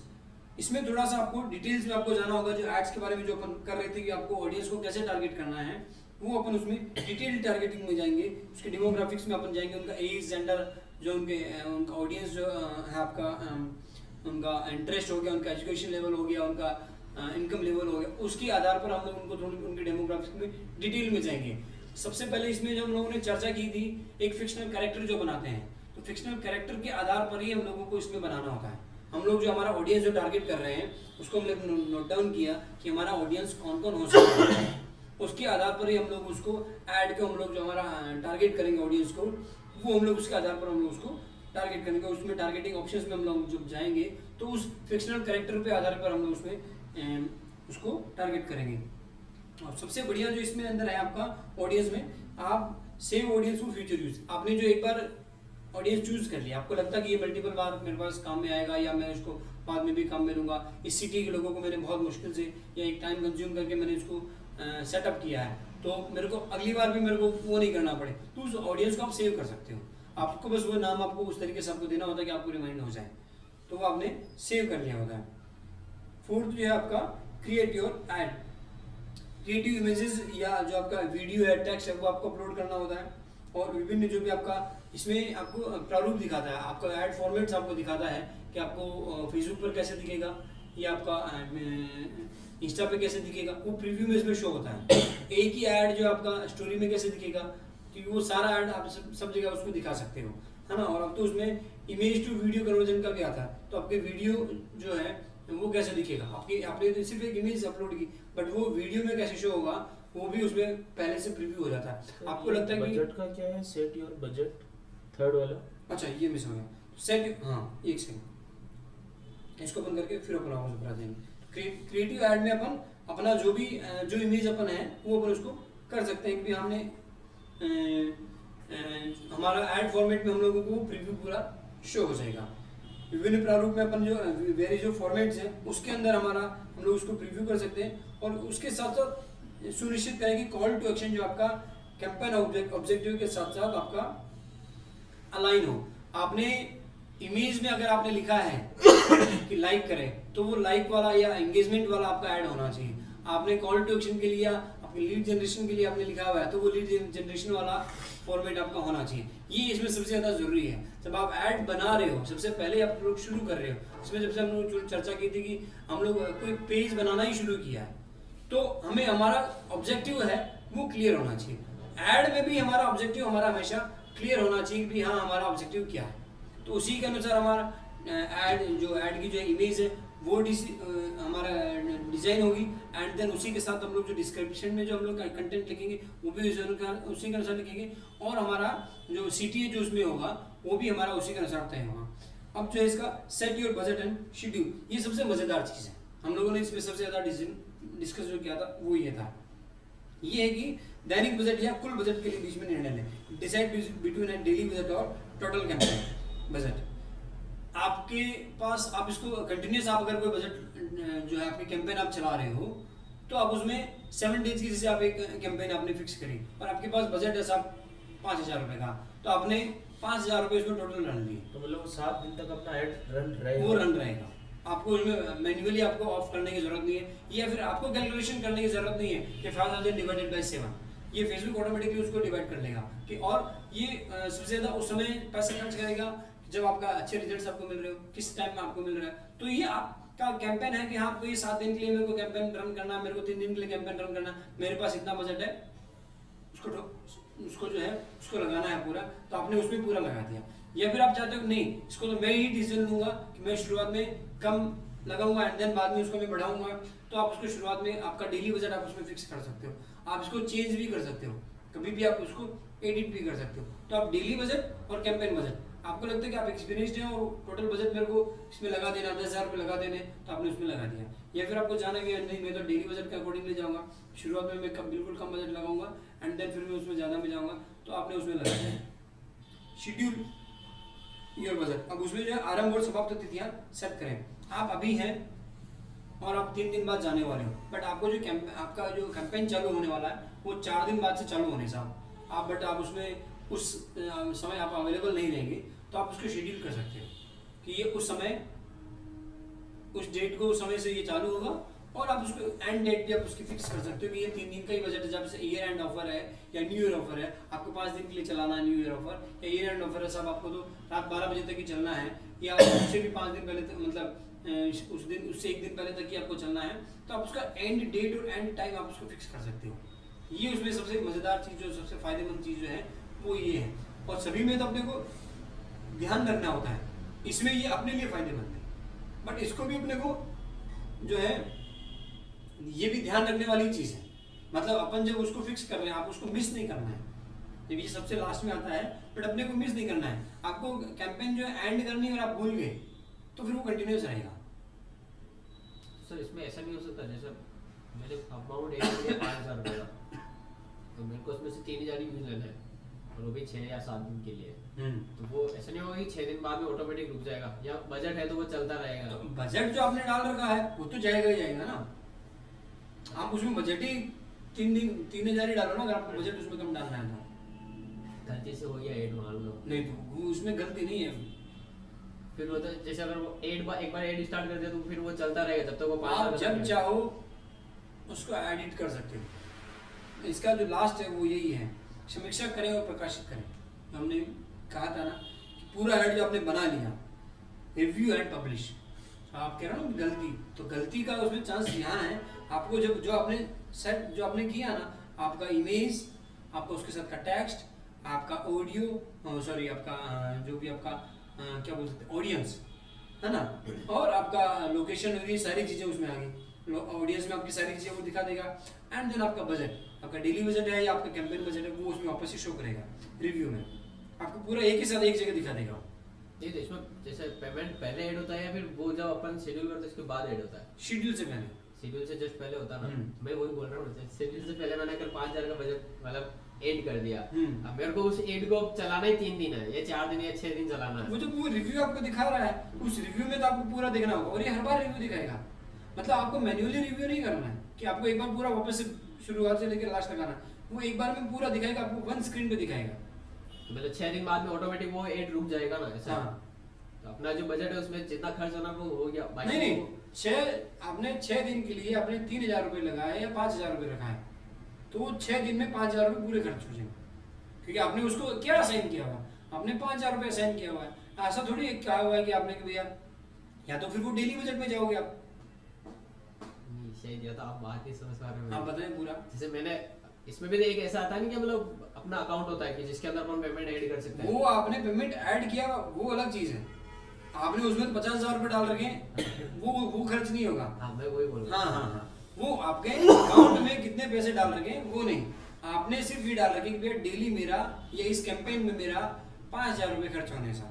[SPEAKER 1] इसमें थोड़ा सा आपको डिटेल्स में आपको जाना होगा। जो एड्स के बारे में जो अपन कर रहे थे कि आपको ऑडियंस को कैसे टारगेट करना है वो अपन उसमें डिटेल टारगेटिंग में जाएंगे। उसके डेमोग्राफिक्स में अपन जाएंगे, उनका एज, जेंडर, जो उनका ऑडियंस जो है आपका उनका इंटरेस्ट हो गया, उनका एजुकेशन लेवल हो गया, उनका इनकम लेवल हो गया, उसके आधार पर हम लोग उनको थोड़ी उनके डेमोग्राफिक्स में डिटेल में जाएंगे। सबसे पहले इसमें जो हम लोगों ने चर्चा की थी एक फिक्शनल कैरेक्टर जो बनाते हैं, तो फिक्शनल कैरेक्टर के आधार पर ही हम लोगों को इसमें बनाना होता है। हम लोग जो हमारा ऑडियंस जो टारगेट कर रहे हैं उसको हम लोग नोट डाउन किया कि हमारा ऑडियंस कौन कौन हो सकता है, उसके आधार पर ही हम लोग उसको ऐड को हम लोग जो हमारा टारगेट करेंगे ऑडियंस को, वो हम लोग उसके आधार पर हम लोग उसको टारगेट करेंगे। उसमें टारगेटिंग ऑप्शंस में हम लोग जब जाएंगे तो उस फिक्शनल कैरेक्टर पे आधार पर हम लोग उसमें उसको टारगेट करेंगे। और सबसे बढ़िया जो इसमें अंदर है आपका ऑडियंस में, आप सेम ऑडियंस को फ्यूचर यूज, आपने जो एक बार ऑडियंस चूज कर लिया, आपको लगता है कि ये मल्टीपल बार मेरे पास काम में आएगा या मैं इसको बाद में भी काम में लूँगा, इस सिटी के लोगों को मैंने बहुत मुश्किल से या एक टाइम कंज्यूम करके मैंने इसको सेटअप किया है, तो मेरे को अगली बार भी मेरे को वो नहीं करना पड़े, तो उस ऑडियंस को आप सेव कर सकते हो। आपको बस वो नाम आपको उस तरीके से आपको देना होता है कि आपको रिमाइंड हो जाए, तो वो आपने सेव कर लिया होता है। फोर्थ जो है आपका create your add, creative images या जो आपका वीडियो है, टेक्स्ट है, वो आपको अपलोड करना होता है। और विभिन्न जो भी आपका इसमें आपको प्रारूप दिखाता है, आपका ऐड फॉर्मेट्स आपको दिखाता है कि आपको फेसबुक पर कैसे दिखेगा या आपका इंस्टा पे कैसे दिखेगा, वो प्रीव्यू में इसमें शो होता है। एक ही ऐड जो आपका स्टोरी में कैसे दिखेगा, क्योंकि वो सारा ऐड आप सब जगह उसमें दिखा सकते हो, है ना। और अब तो उसमें इमेज टू वीडियो कन्वर्जन का भी आता है, तो आपके वीडियो जो है वो कैसे दिखेगा, आपने तो सिर्फ एक इमेज अपलोड की, बट वो वीडियो में कैसे शो होगा वो भी उसमें पहले से प्रीव्यू हो जाता है। आपको लगता है कि
[SPEAKER 3] बजट का क्या है, सेट योर बजट, थर्ड वाला,
[SPEAKER 1] अच्छा ये मिस हो गया, सेट, हाँ एक सेकंड, इसको बंद करके फिर अपन वापस ऊपर आ जाएंगे। क्रिएटिव ऐड में अपन अपना जो भी जो इमेज अपन है वो अपन उसको कर सकते हैं कि हमने हमारा ऐड फॉर्मेट में हम लोगों को प्रीव्यू पूरा शो हो जाएगा। विभिन्न प्रारूप में अपन जो वेरी जो फॉर्मेट्स हैं उसके अंदर हमारा हम लोग उसको प्रीव्यू कर सकते हैं, और उसके साथ साथ सुनिश्चित करें कि कॉल टू एक्शन जो आपका कैंपेन ऑब्जेक्टिव के साथ साथ आपका अलाइन हो। आपने इमेज में अगर आपने लिखा है कि लाइक करें, तो वो लाइक वाला या एंगेजमेंट वाला आपका ऐड होना चाहिए। आपने कॉल टू एक्शन के लिए आपके लीड जनरेशन के लिए आपने लिखा हुआ है, तो वो लीड जनरेशन वाला फॉर्मेट आपका होना चाहिए। ये इसमें सबसे ज़्यादा जरूरी है। जब आप ऐड बना रहे हो, सबसे पहले आप लोग शुरू कर रहे हो, इसमें जब से हम लोग चर्चा की थी कि हम लोग कोई पेज बनाना ही शुरू किया है, तो हमें हमारा ऑब्जेक्टिव है वो क्लियर होना चाहिए। ऐड में भी हमारा ऑब्जेक्टिव हमारा हमेशा क्लियर होना चाहिए कि हाँ हमारा ऑब्जेक्टिव क्या है, तो उसी के अनुसार हमारा ऐड की जो इमेज है वो हमारा डिज़ाइन होगी, एंड देन उसी के साथ हम लोग जो डिस्क्रिप्शन में जो हम लोग कंटेंट लिखेंगे वो भी उसी के अनुसार लिखेंगे, और हमारा जो सिटी जो उसमें होगा वो भी हमारा उसी के अनुसार तय होगा। अब जो है इसका set your budget and schedule, ये सबसे मज़ेदार चीज़ है। हम लोगों ने इसमें सबसे ज़्यादा डिस्कस जो किया था वो ये था, ये है कि दैनिक बजट या कुल बजट के लिए बीच में निर्णय लें। डिसाइड बिटवीन ए डेली बजट और टोटल कैंपेन बजट। आपके पास आप इसको कंटिन्यूस आप अगर कोई बजट जो है आपकी कैंपेन आप चला रहे हो, तो आप उसमें 7 डेज की जैसे आप एक कैंपेन आपने फिक्स करी और आपके पास बजट है साहब 5,000 रुपये का, तो आपने 5,000 रुपये इसमें टोटल रन लिए,
[SPEAKER 3] तो मतलब 7 दिन तक अपना ऐड रन रहेगा,
[SPEAKER 1] वो रन रहेगा। आपको उसमें मैन्युअली आपको ऑफ करने की जरूरत नहीं है, या फिर आपको कैलकुलेशन करने की जरूरत नहीं है कि 5,000 डिवाइडेड बाई 7, ये फेसबुक ऑटोमेटिकली उसको डिवाइड कर लेगा कि, और ये सबसे ज़्यादा उस समय पैसा खर्च करेगा जब आपका अच्छे रिजल्ट्स आपको मिल रहे हो, किस टाइम में आपको मिल रहा है। तो ये आपका कैंपेन है कि हाँ आपको ये 7 दिन के लिए मेरे को कैंपेन रन करना है, मेरे को 3 दिन के लिए कैंपेन रन करना, मेरे पास इतना बजट है, उसको जो है उसको लगाना है पूरा, तो आपने उसमें पूरा लगा दिया। या फिर आप चाहते हो नहीं, इसको तो मैं ही डिसीजन लूंगा कि मैं शुरुआत में कम लगाऊंगा एंड देन बाद में उसको मैं बढ़ाऊंगा, तो आप उसको शुरुआत में आपका डेली बजट आप उसमें फिक्स कर सकते हो। आप इसको चेंज भी कर सकते हो, कभी भी आप उसको एडिट भी कर सकते हो। तो आप डेली बजट और कैंपेन बजट, आपको लगता है कि आप एक्सपीरियंस्ड हैं और टोटल बजट मेरे को इसमें लगा देना 10,000 रुपये लगा देने, तो आपने उसमें लगा दिया। या फिर आपको जाना कि नहीं मैं तो डेली बजट के अकॉर्डिंगली जाऊंगा, शुरुआत में मैं बिल्कुल कम बजट लगाऊंगा एंड देन फिर मैं उसमें ज़्यादा में जाऊंगा, तो आपने उसमें लगा दिया। शेड्यूल योर बजट, अब उसमें जो है आरंभ और समाप्त तिथियां सेट करें। आप अभी हैं और आप 3 दिन बाद जाने वाले हो, बट आपको जो आपका जो कैंपेन चालू होने वाला है वो 4 दिन बाद से चालू होने साहब आप, बट आप उसमें उस समय आप अवेलेबल नहीं रहेंगे, तो आप उसको शेड्यूल कर सकते हो कि ये उस समय उस डेट को उस समय से ये चालू होगा, और आप उसको एंड डेट भी आप उसकी फिक्स कर सकते हो कि ये 3 दिन का ही बजट है। जब से ईयर एंड ऑफर है या न्यू ईयर ऑफर है, आपको 5 दिन के लिए चलाना है न्यू ईयर ऑफर या ईयर एंड ऑफर है साहब, आपको तो रात 12 बजे तक ही चलना है, या उससे भी 5 दिन पहले तक, मतलब उससे 1 दिन पहले तक ही आपको चलना है, तो आप उसका एंड डेट और एंड टाइम आप उसको फिक्स कर सकते हो। ये उसमें सबसे मज़ेदार चीज़ जो सबसे फायदेमंद चीज़ जो है वो ये है। और सभी में तो अपने को ध्यान रखना होता है, इसमें ये अपने लिए फायदेमंद है, बट इसको भी अपने को जो है ये भी ध्यान रखने वाली चीज है। मतलब अपन जब उसको फिक्स कर रहे हैं, आप उसको मिस नहीं करना है, जब ये सबसे लास्ट में आता है, बट अपने को मिस नहीं करना है। आपको कैंपेन जो है एंड करनी है और आप भूल गए तो फिर वो कंटिन्यूस रहेगा।
[SPEAKER 2] सर इसमें ऐसा नहीं हो सकता, जैसे मेरे अमाउंट 5,000 रुपये का, तो मेरे को उसमें से 3,000 ही यूज लेना है और वो भी 6 या 7 दिन के लिए, तो वो ऐसा नहीं होगा कि 6 दिन बाद में ऑटोमेटिक रुक जाएगा, या बजट है तो वो चलता रहेगा।
[SPEAKER 1] तो बजट जो आपने डाल रखा है वो तो जाएगा ही जाएगा ना। आप उसमें बजट ही 3,000 ही डालो ना, अगर आपको बजट उसमें कम डालना है तो।
[SPEAKER 2] गलती से हो गया एड मान लो,
[SPEAKER 1] नहीं तो वो उसमें गलती नहीं है।
[SPEAKER 2] फिर वो तो जैसे अगर वो एक बार एड स्टार्ट कर दिया तो फिर वो चलता रहेगा जब तक वो 5
[SPEAKER 1] आप जब चाहो उसको एडिट कर सकते हो। इसका जो लास्ट है वो यही है, समीक्षा करें और प्रकाशित करें। हमने कहा था ना कि पूरा ऐड जो आपने बना लिया, रिव्यू एंड पब्लिश, आप कह रहे हो ना गलती, तो गलती का उसमें चांस यहाँ है। आपको जब जो आपने सेट जो आपने किया ना, आपका इमेज, आपका उसके साथ का टेक्स्ट, आपका ऑडियो, सॉरी आपका जो भी आपका क्या बोल सकते हैं ऑडियंस है ना, और आपका लोकेशन वगैरह सारी चीज़ें उसमें आ गई। ऑडियंस में आपकी सारी चीज़ें वो दिखा देगा। एंड देन आपका बजट, आपका डेली बजट है या आपका कैंपेन बजट है, वो उसमें वापस ही शो करेगा रिव्यू में, आपको पूरा एक ही साथ एक जगह दिखा देगा।
[SPEAKER 2] ये तो इसमें जैसे पेमेंट पहले ऐड होता है या फिर वो जब अपन शेड्यूल करते हैं उसके बाद ऐड होता है?
[SPEAKER 1] शेड्यूल से पहले।
[SPEAKER 2] शेड्यूल से जस्ट पहले होता है ना, मैं वही बोल रहा हूँ, शेड्यूल से पहले मैंने अगर 5,000 का बजट मतलब ऐड कर दिया, अब मेरे को उस ऐड को चलाना ही 3 दिन है या 4 दिन या 6 दिन चलाना है।
[SPEAKER 1] वो जो वो रिव्यू आपको दिखा रहा है, उस रिव्यू में तो आपको पूरा देखना होगा, और ये हर बार रिव्यू दिखाएगा। मतलब आपको मैन्युअली रिव्यू नहीं करना है कि आपको एक बार पूरा वापस से शुरुआत से लेकर लास्ट तक आना, वो एक बार में पूरा दिखाएगा, आपको वन स्क्रीन पे दिखाएगा।
[SPEAKER 2] तो मतलब 6 दिन बाद में ऑटोमेटिक वो ऐड रुक जाएगा ना ऐसा?
[SPEAKER 1] हाँ।
[SPEAKER 2] तो अपना जो बजट है उसमें जितना खर्च होना वो हो गया, बाकी
[SPEAKER 1] नहीं, आपने 6 दिन के लिए आपने 3,000 रुपये लगाए या 5,000 रुपये रखा है, तो वो 6 दिन में 5,000 रुपये पूरे खर्च हो जाएंगे, क्योंकि आपने उसको क्या असाइन किया हुआ, आपने 5,000 रुपये असाइन किया हुआ है। ऐसा थोड़ी क्या हुआ है कि आपने कि भैया, या तो फिर वो डेली बजट में जाओगे आप।
[SPEAKER 2] सही दिया था, आप बात नहीं समझ पा रहे हो।
[SPEAKER 1] आप बताएं पूरा।
[SPEAKER 2] जैसे मैंने इसमें भी एक ऐसा आता है कि मतलब अपना अकाउंट होता है कि जिसके अंदर अपन पेमेंट ऐड कर सकते हैं।
[SPEAKER 1] वो आपने पेमेंट ऐड किया वो अलग चीज है, आपने उसमें तो 50,000 रुपये डाल रखे हैं, वो खर्च नहीं होगा।
[SPEAKER 2] हाँ मैं वही बोल रहा हूँ।
[SPEAKER 1] हाँ, वो आपके अकाउंट में कितने पैसे डाल रखे हैं वो नहीं, आपने सिर्फ ये डाल रखे कि भैया डेली मेरा या इस कैंपेन में मेरा 5,000 रुपये खर्च होने सा,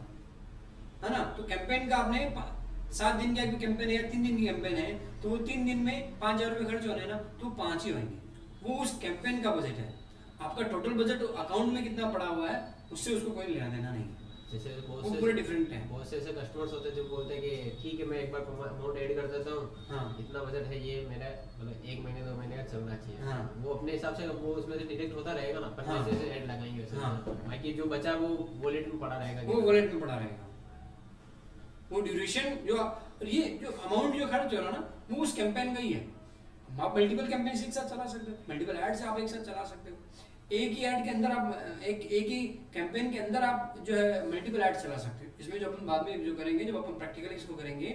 [SPEAKER 1] है ना। तो कैंपेन का आपने 7 दिन का कैंपेन है या 3 दिन की कैंपेन है, तो वो 3 दिन में 5,000 रुपये खर्च होने ना, तो 5 ही होंगे। वो उस कैंपेन का बजट है। आपका टोटल बजट अकाउंट में कितना पड़ा हुआ है उससे उसको कोई लेना देना नहीं।
[SPEAKER 2] जैसे
[SPEAKER 1] वो पूरे डिफरेंट है।
[SPEAKER 2] बहुत से ऐसे कस्टमर्स होते हैं जो बोलते हैं कि ठीक है मैं एक बार अमाउंट ऐड कर देता हूँ,
[SPEAKER 1] हाँ।
[SPEAKER 2] इतना बजट है ये मेरा, मतलब 1 महीने 2 महीने का चलना चाहिए।
[SPEAKER 1] हाँ।
[SPEAKER 2] वो अपने हिसाब से वो उसमें से डिटेक्ट होता रहेगा ना, अपन
[SPEAKER 1] हाँ।
[SPEAKER 2] जैसे ऐड लगाएंगे वैसे।
[SPEAKER 1] हाँ।
[SPEAKER 2] बाकी जो बचा वो वॉलेट में पड़ा रहेगा।
[SPEAKER 1] वो वॉलेट में पड़ा रहेगा। वो ड्यूरेशन जो ये जो अमाउंट जो खर्च हो रहा ना, वो उस कैंपेन का ही है। आप मल्टीपल कैंपेन एक साथ चला सकते हो, मल्टीपल एड से आप एक साथ चला सकते हो। एक ही ऐड के अंदर आप एक ही कैंपेन के अंदर आप जो है मल्टीपल ऐड चला सकते हो। इसमें जो अपन बाद में जो करेंगे, जब अपन प्रैक्टिकली इसको करेंगे,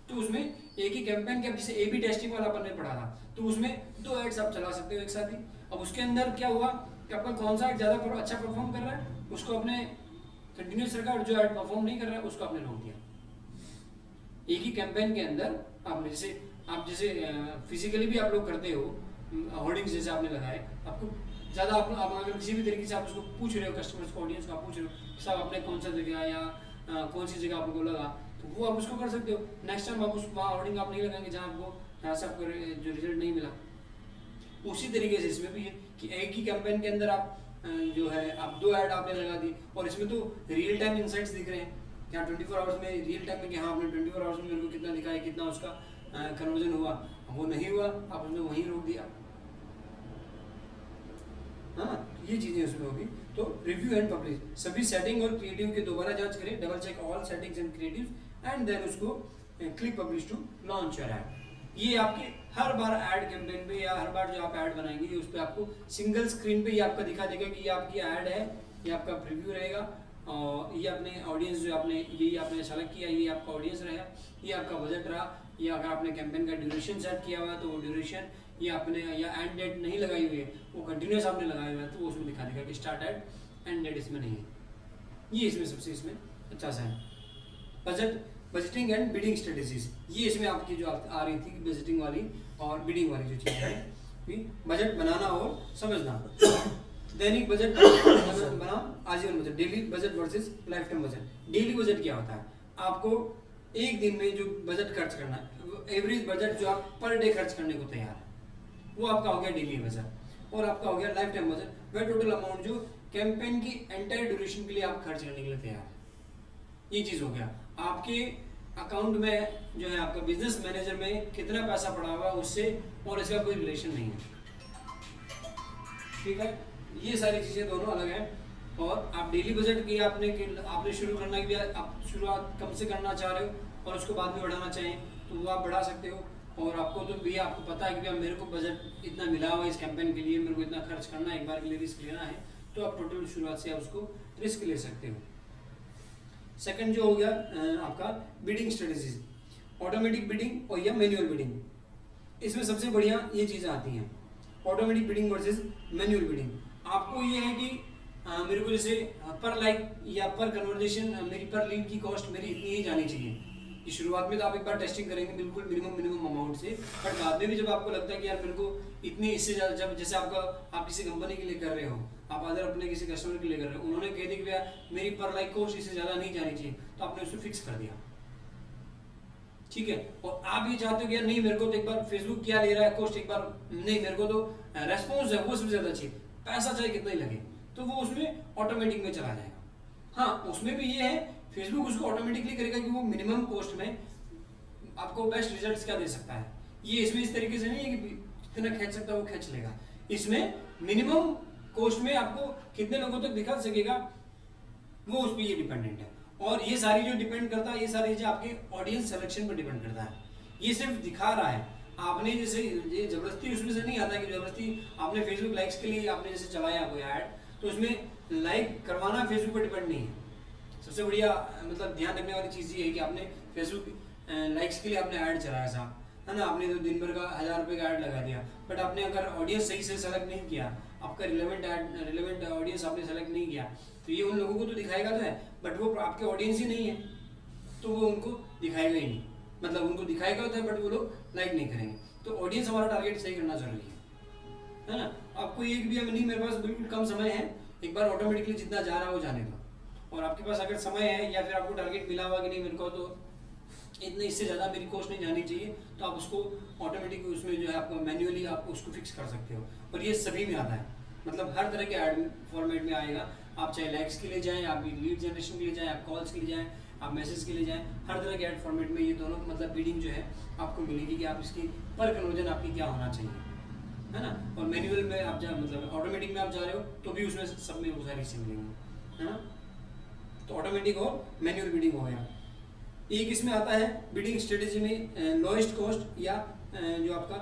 [SPEAKER 1] तो उसमें एक ही कैंपेन के, जैसे A/B टेस्टिंग वाला अपन ने पढ़ा था, तो उसमें 2 एड्स आप चला सकते हो एक साथ ही। अब उसके अंदर क्या हुआ कि आपका कौन सा ऐड ज़्यादा अच्छा परफॉर्म कर रहा है उसको आपने कंटिन्यूस रखा, और जो ऐड परफॉर्म नहीं कर रहा है उसको आपने रोक दिया। एक ही कैंपेन के अंदर आपने जैसे फिजिकली भी आप लोग करते हो, होर्डिंग्स जैसे आपने लगाए, आपको ज़्यादा आप अगर किसी भी तरीके से आप उसको पूछ रहे हो, कस्टमर्स को, ऑडियंस को आप पूछ रहे हो साहब आपने कौन सा जगह या कौन सी जगह आपको लगा, तो वो आप उसको कर सकते हो। नेक्स्ट टाइम आप उस वहाँ होर्डिंग आप नहीं लगाएंगे जहाँ से आपको जो रिजल्ट नहीं मिला। उसी तरीके से इसमें भी है कि एक ही कैंपेन के अंदर आप जो है आप 2 ऐड आपने लगा दी, और इसमें तो रियल टाइम इंसाइट्स दिख रहे हैं, यहाँ 24 आवर्स में रियल टाइम में कि हाँ आपने 24 आवर्स में मेरे को कितना दिखा है, कितना उसका कन्वर्जन हुआ। वो नहीं हुआ, आप उसने वहीं रोक दिया। हाँ, ये चीज़ें उसमें होगी। तो रिव्यू एंड पब्लिश, सभी सेटिंग और क्रिएटिव की दोबारा जांच करें, double check all settings and creative and then उसको click publish to launch your ad. ये आपके हर बार ऐड कैंपेन पे या हर बार जो आप ऐड बनाएंगे उस पर आपको सिंगल स्क्रीन पे ये आपका दिखा देगा कि ये आपकी ऐड है, ये आपका प्रीव्यू रहेगा, और ये अपने ऑडियंस जो आपने आपने सेलेक्ट किया, ये आपका ऑडियंस रहेगा, ये आपका बजट रहा, ये अगर आपने कैंपेन का ड्यूरेशन सेट किया हुआ है तो वो ड्यूरेशन, ये आपने या एंड डेट नहीं लगाई हुई है, वो कंटिन्यूस आपने लगाया हुआ है, तो वो उसमें दिखा देगा कि स्टार्ट एड एंड डेट इसमें नहीं है। ये इसमें सबसे इसमें अच्छा सा है। बजटिंग एंड बिडिंग स्ट्रेटेजीज, ये इसमें आपकी जो आ रही थी बजटिंग वाली और बिडिंग वाली जो चीज़ है कि बजट बनाना और समझना। दैनिक बजट बना, आजीवन budget, daily budget versus life time budget. Daily budget क्या होता है, आपको एक दिन में जो बजट खर्च करना है, एवरेज बजट जो आप पर डे खर्च करने को तैयार है, वो आपका हो गया डेली बजट। और आपका हो गया लाइफ टाइम बजट, वह टोटल अमाउंट जो कैंपेन की एंटायर ड्यूरेशन के लिए आप खर्च करने के लिए तैयार है। ये चीज़ हो गया। आपके अकाउंट में जो है आपका बिजनेस मैनेजर में कितना पैसा पड़ा हुआ उससे और इसका कोई रिलेशन नहीं है, ठीक है। ये सारी चीज़ें दोनों अलग हैं। और आप डेली बजट की आपने शुरू करना कि आप शुरुआत कम से करना चाह रहे हो और उसको बाद में बढ़ाना चाहें तो वो आप बढ़ा सकते हो। और आपको तो भैया आपको पता है कि भैया मेरे को बजट इतना मिला हुआ है इस कैंपेन के लिए, मेरे को इतना खर्च करना है, एक बार के लिए रिस्क लेना है, तो आप टोटल शुरुआत से आप उसको रिस्क ले सकते हो। सेकंड जो हो गया आपका बिडिंग स्ट्रेटेजीज, ऑटोमेटिक बिडिंग और या मैनुअल बिडिंग। इसमें सबसे बढ़िया ये चीज़ें आती हैं, automatic bidding versus manual bidding. आपको ये है कि मेरे को जैसे पर लाइक या पर कन्वर्जेशन मेरी पर लीड की कॉस्ट मेरी इतनी ही जानी चाहिए। कि शुरुआत में तो आप एक बार टेस्टिंग करेंगे बिल्कुल मिनिमम अमाउंट से, बट बाद में भी जब आपको लगता है कि यार मेरे को इतनी इससे ज़्यादा, जब जैसे आप किसी कंपनी के लिए कर रहे हो, आप अदर अपने किसी कस्टमर के लिए कर रहे हो, उन्होंने कह दिया कि भैया मेरी पर लाइक कॉस्ट इससे ज़्यादा नहीं जानी चाहिए, तो आपने उसको फिक्स कर दिया, ठीक है। और आप ये चाहते हो कि यार नहीं मेरे को तो एक बार फेसबुक क्या ले रहा है कॉस्ट, एक बार नहीं मेरे को तो रेस्पॉन्स है वो सबसे ज़्यादा चाहिए, पैसा चाहे कितना ही लगे, तो वो उसमें ऑटोमेटिक में चला जाएगा। हाँ, उसमें भी ये है फेसबुक उसको ऑटोमेटिकली करेगा कि वो मिनिमम कॉस्ट में आपको बेस्ट रिजल्ट्स क्या दे सकता है। ये इसमें इस तरीके से नहीं है कि कितना खींच सकता है वो खींच लेगा, इसमें मिनिमम कॉस्ट में आपको कितने लोगों तक दिखा सकेगा वो उस पर ये डिपेंडेंट है। और ये सारी जो डिपेंड करता है, ये सारी चीज़ें आपके ऑडियंस सिलेक्शन पर डिपेंड करता है। ये सिर्फ दिखा रहा है, आपने जैसे ये जबरदस्ती उसमें से नहीं आता कि जबरदस्ती आपने फेसबुक लाइक्स के लिए आपने जैसे चलाया कोई ऐड, तो उसमें लाइक करवाना फेसबुक पर डिपेंड नहीं है। सबसे बढ़िया मतलब ध्यान रखने वाली चीज़ ये है कि आपने फेसबुक लाइक्स के लिए आपने ऐड चलाया था, है ना, आपने तो दिन भर का 1000 रुपये का ऐड लगा दिया, बट आपने अगर ऑडियंस सही से सेलेक्ट नहीं किया, आपका रिलेवेंट ऑडियंस आपने सेलेक्ट नहीं किया, तो ये उन लोगों को तो दिखाएगा तो है, बट वो आपके ऑडियंस ही नहीं है, तो वो उनको दिखाएगा ही नहीं। मतलब उनको दिखाएगा तो है बट वो लोग लाइक नहीं करेंगे। तो ऑडियंस हमारा टारगेट सही करना जरूरी है ना। आपको ये भी नहीं मेरे पास बिल्कुल कम समय है, एक बार ऑटोमेटिकली जितना जा रहा है वो जाने दो। और आपके पास अगर समय है या फिर आपको टारगेट मिला हुआ कि नहीं मेरे को तो इतने इससे ज़्यादा मेरी कॉस्ट नहीं जानी चाहिए, तो आप उसको ऑटोमेटिक उसमें जो है आपको मैन्युअली आप उसको फिक्स कर सकते हो। और ये सभी में आता है, मतलब हर तरह के ऐड फॉर्मेट में आएगा। आप चाहे लाइक्स के लिए जाएं, आप लीड जनरेशन के लिए जाएं, आप कॉल्स के लिए जाएं, आप मैसेज के लिए जाएं, हर तरह के ऐड फॉर्मेट में ये दोनों मतलब बिडिंग जो है आपको मिलेगी कि आप इसकी पर कन्वर्जन आपकी क्या होना चाहिए, है ना। और मैनुअल में आप मतलब ऑटोमेटिक में आप जा रहे हो तो भी उसमें सब में वो सारी चीज़ें मिलेंगी, है ना। तो ऑटोमेटिक और मैनुअल बिडिंग हो गया। एक इसमें आता है बिडिंग स्ट्रेटेजी में लोएस्ट कॉस्ट या जो आपका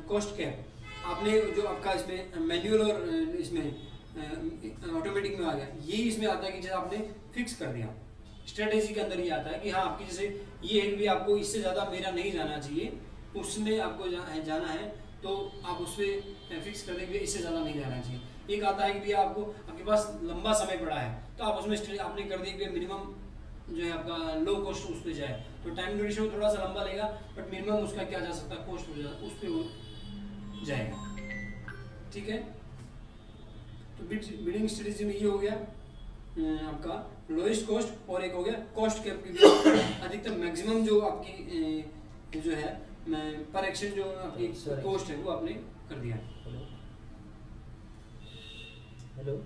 [SPEAKER 1] कॉस्ट कैप। आपने जो आपका इसमें मैनुअल और इसमें ऑटोमेटिक में आ गया, ये इसमें आता है कि जैसे आपने फिक्स कर दिया स्ट्रेटेजी के अंदर ये आता है कि हाँ आपकी जैसे ये है कि आपको इससे ज़्यादा मेरा नहीं जाना चाहिए, उसमें आपको जाना है तो आप उस पर फिक्स कर देंगे इससे ज़्यादा नहीं जाना चाहिए। एक आता है कि भैया आपको आपके पास लंबा समय पड़ा है तो आप उसमें आपने कर दिया कि मिनिमम जो है आपका लो कॉस्ट उस पर जाए, तो टाइम ड्यूरेशन थोड़ा सा लंबा लेगा बट मिनिमम उसका क्या जा सकता है कॉस्ट उस पर वो जाएगा, ठीक है। तो बिडिंग स्ट्रेटेजी में ये हो गया आपका लोएस्ट कॉस्ट, और एक हो गया कॉस्ट कैप की अधिकतम मैक्सिमम जो आपकी जो है पर एक्शन जो आपकी कॉस्ट है वो आपने कर दिया।
[SPEAKER 3] हेलो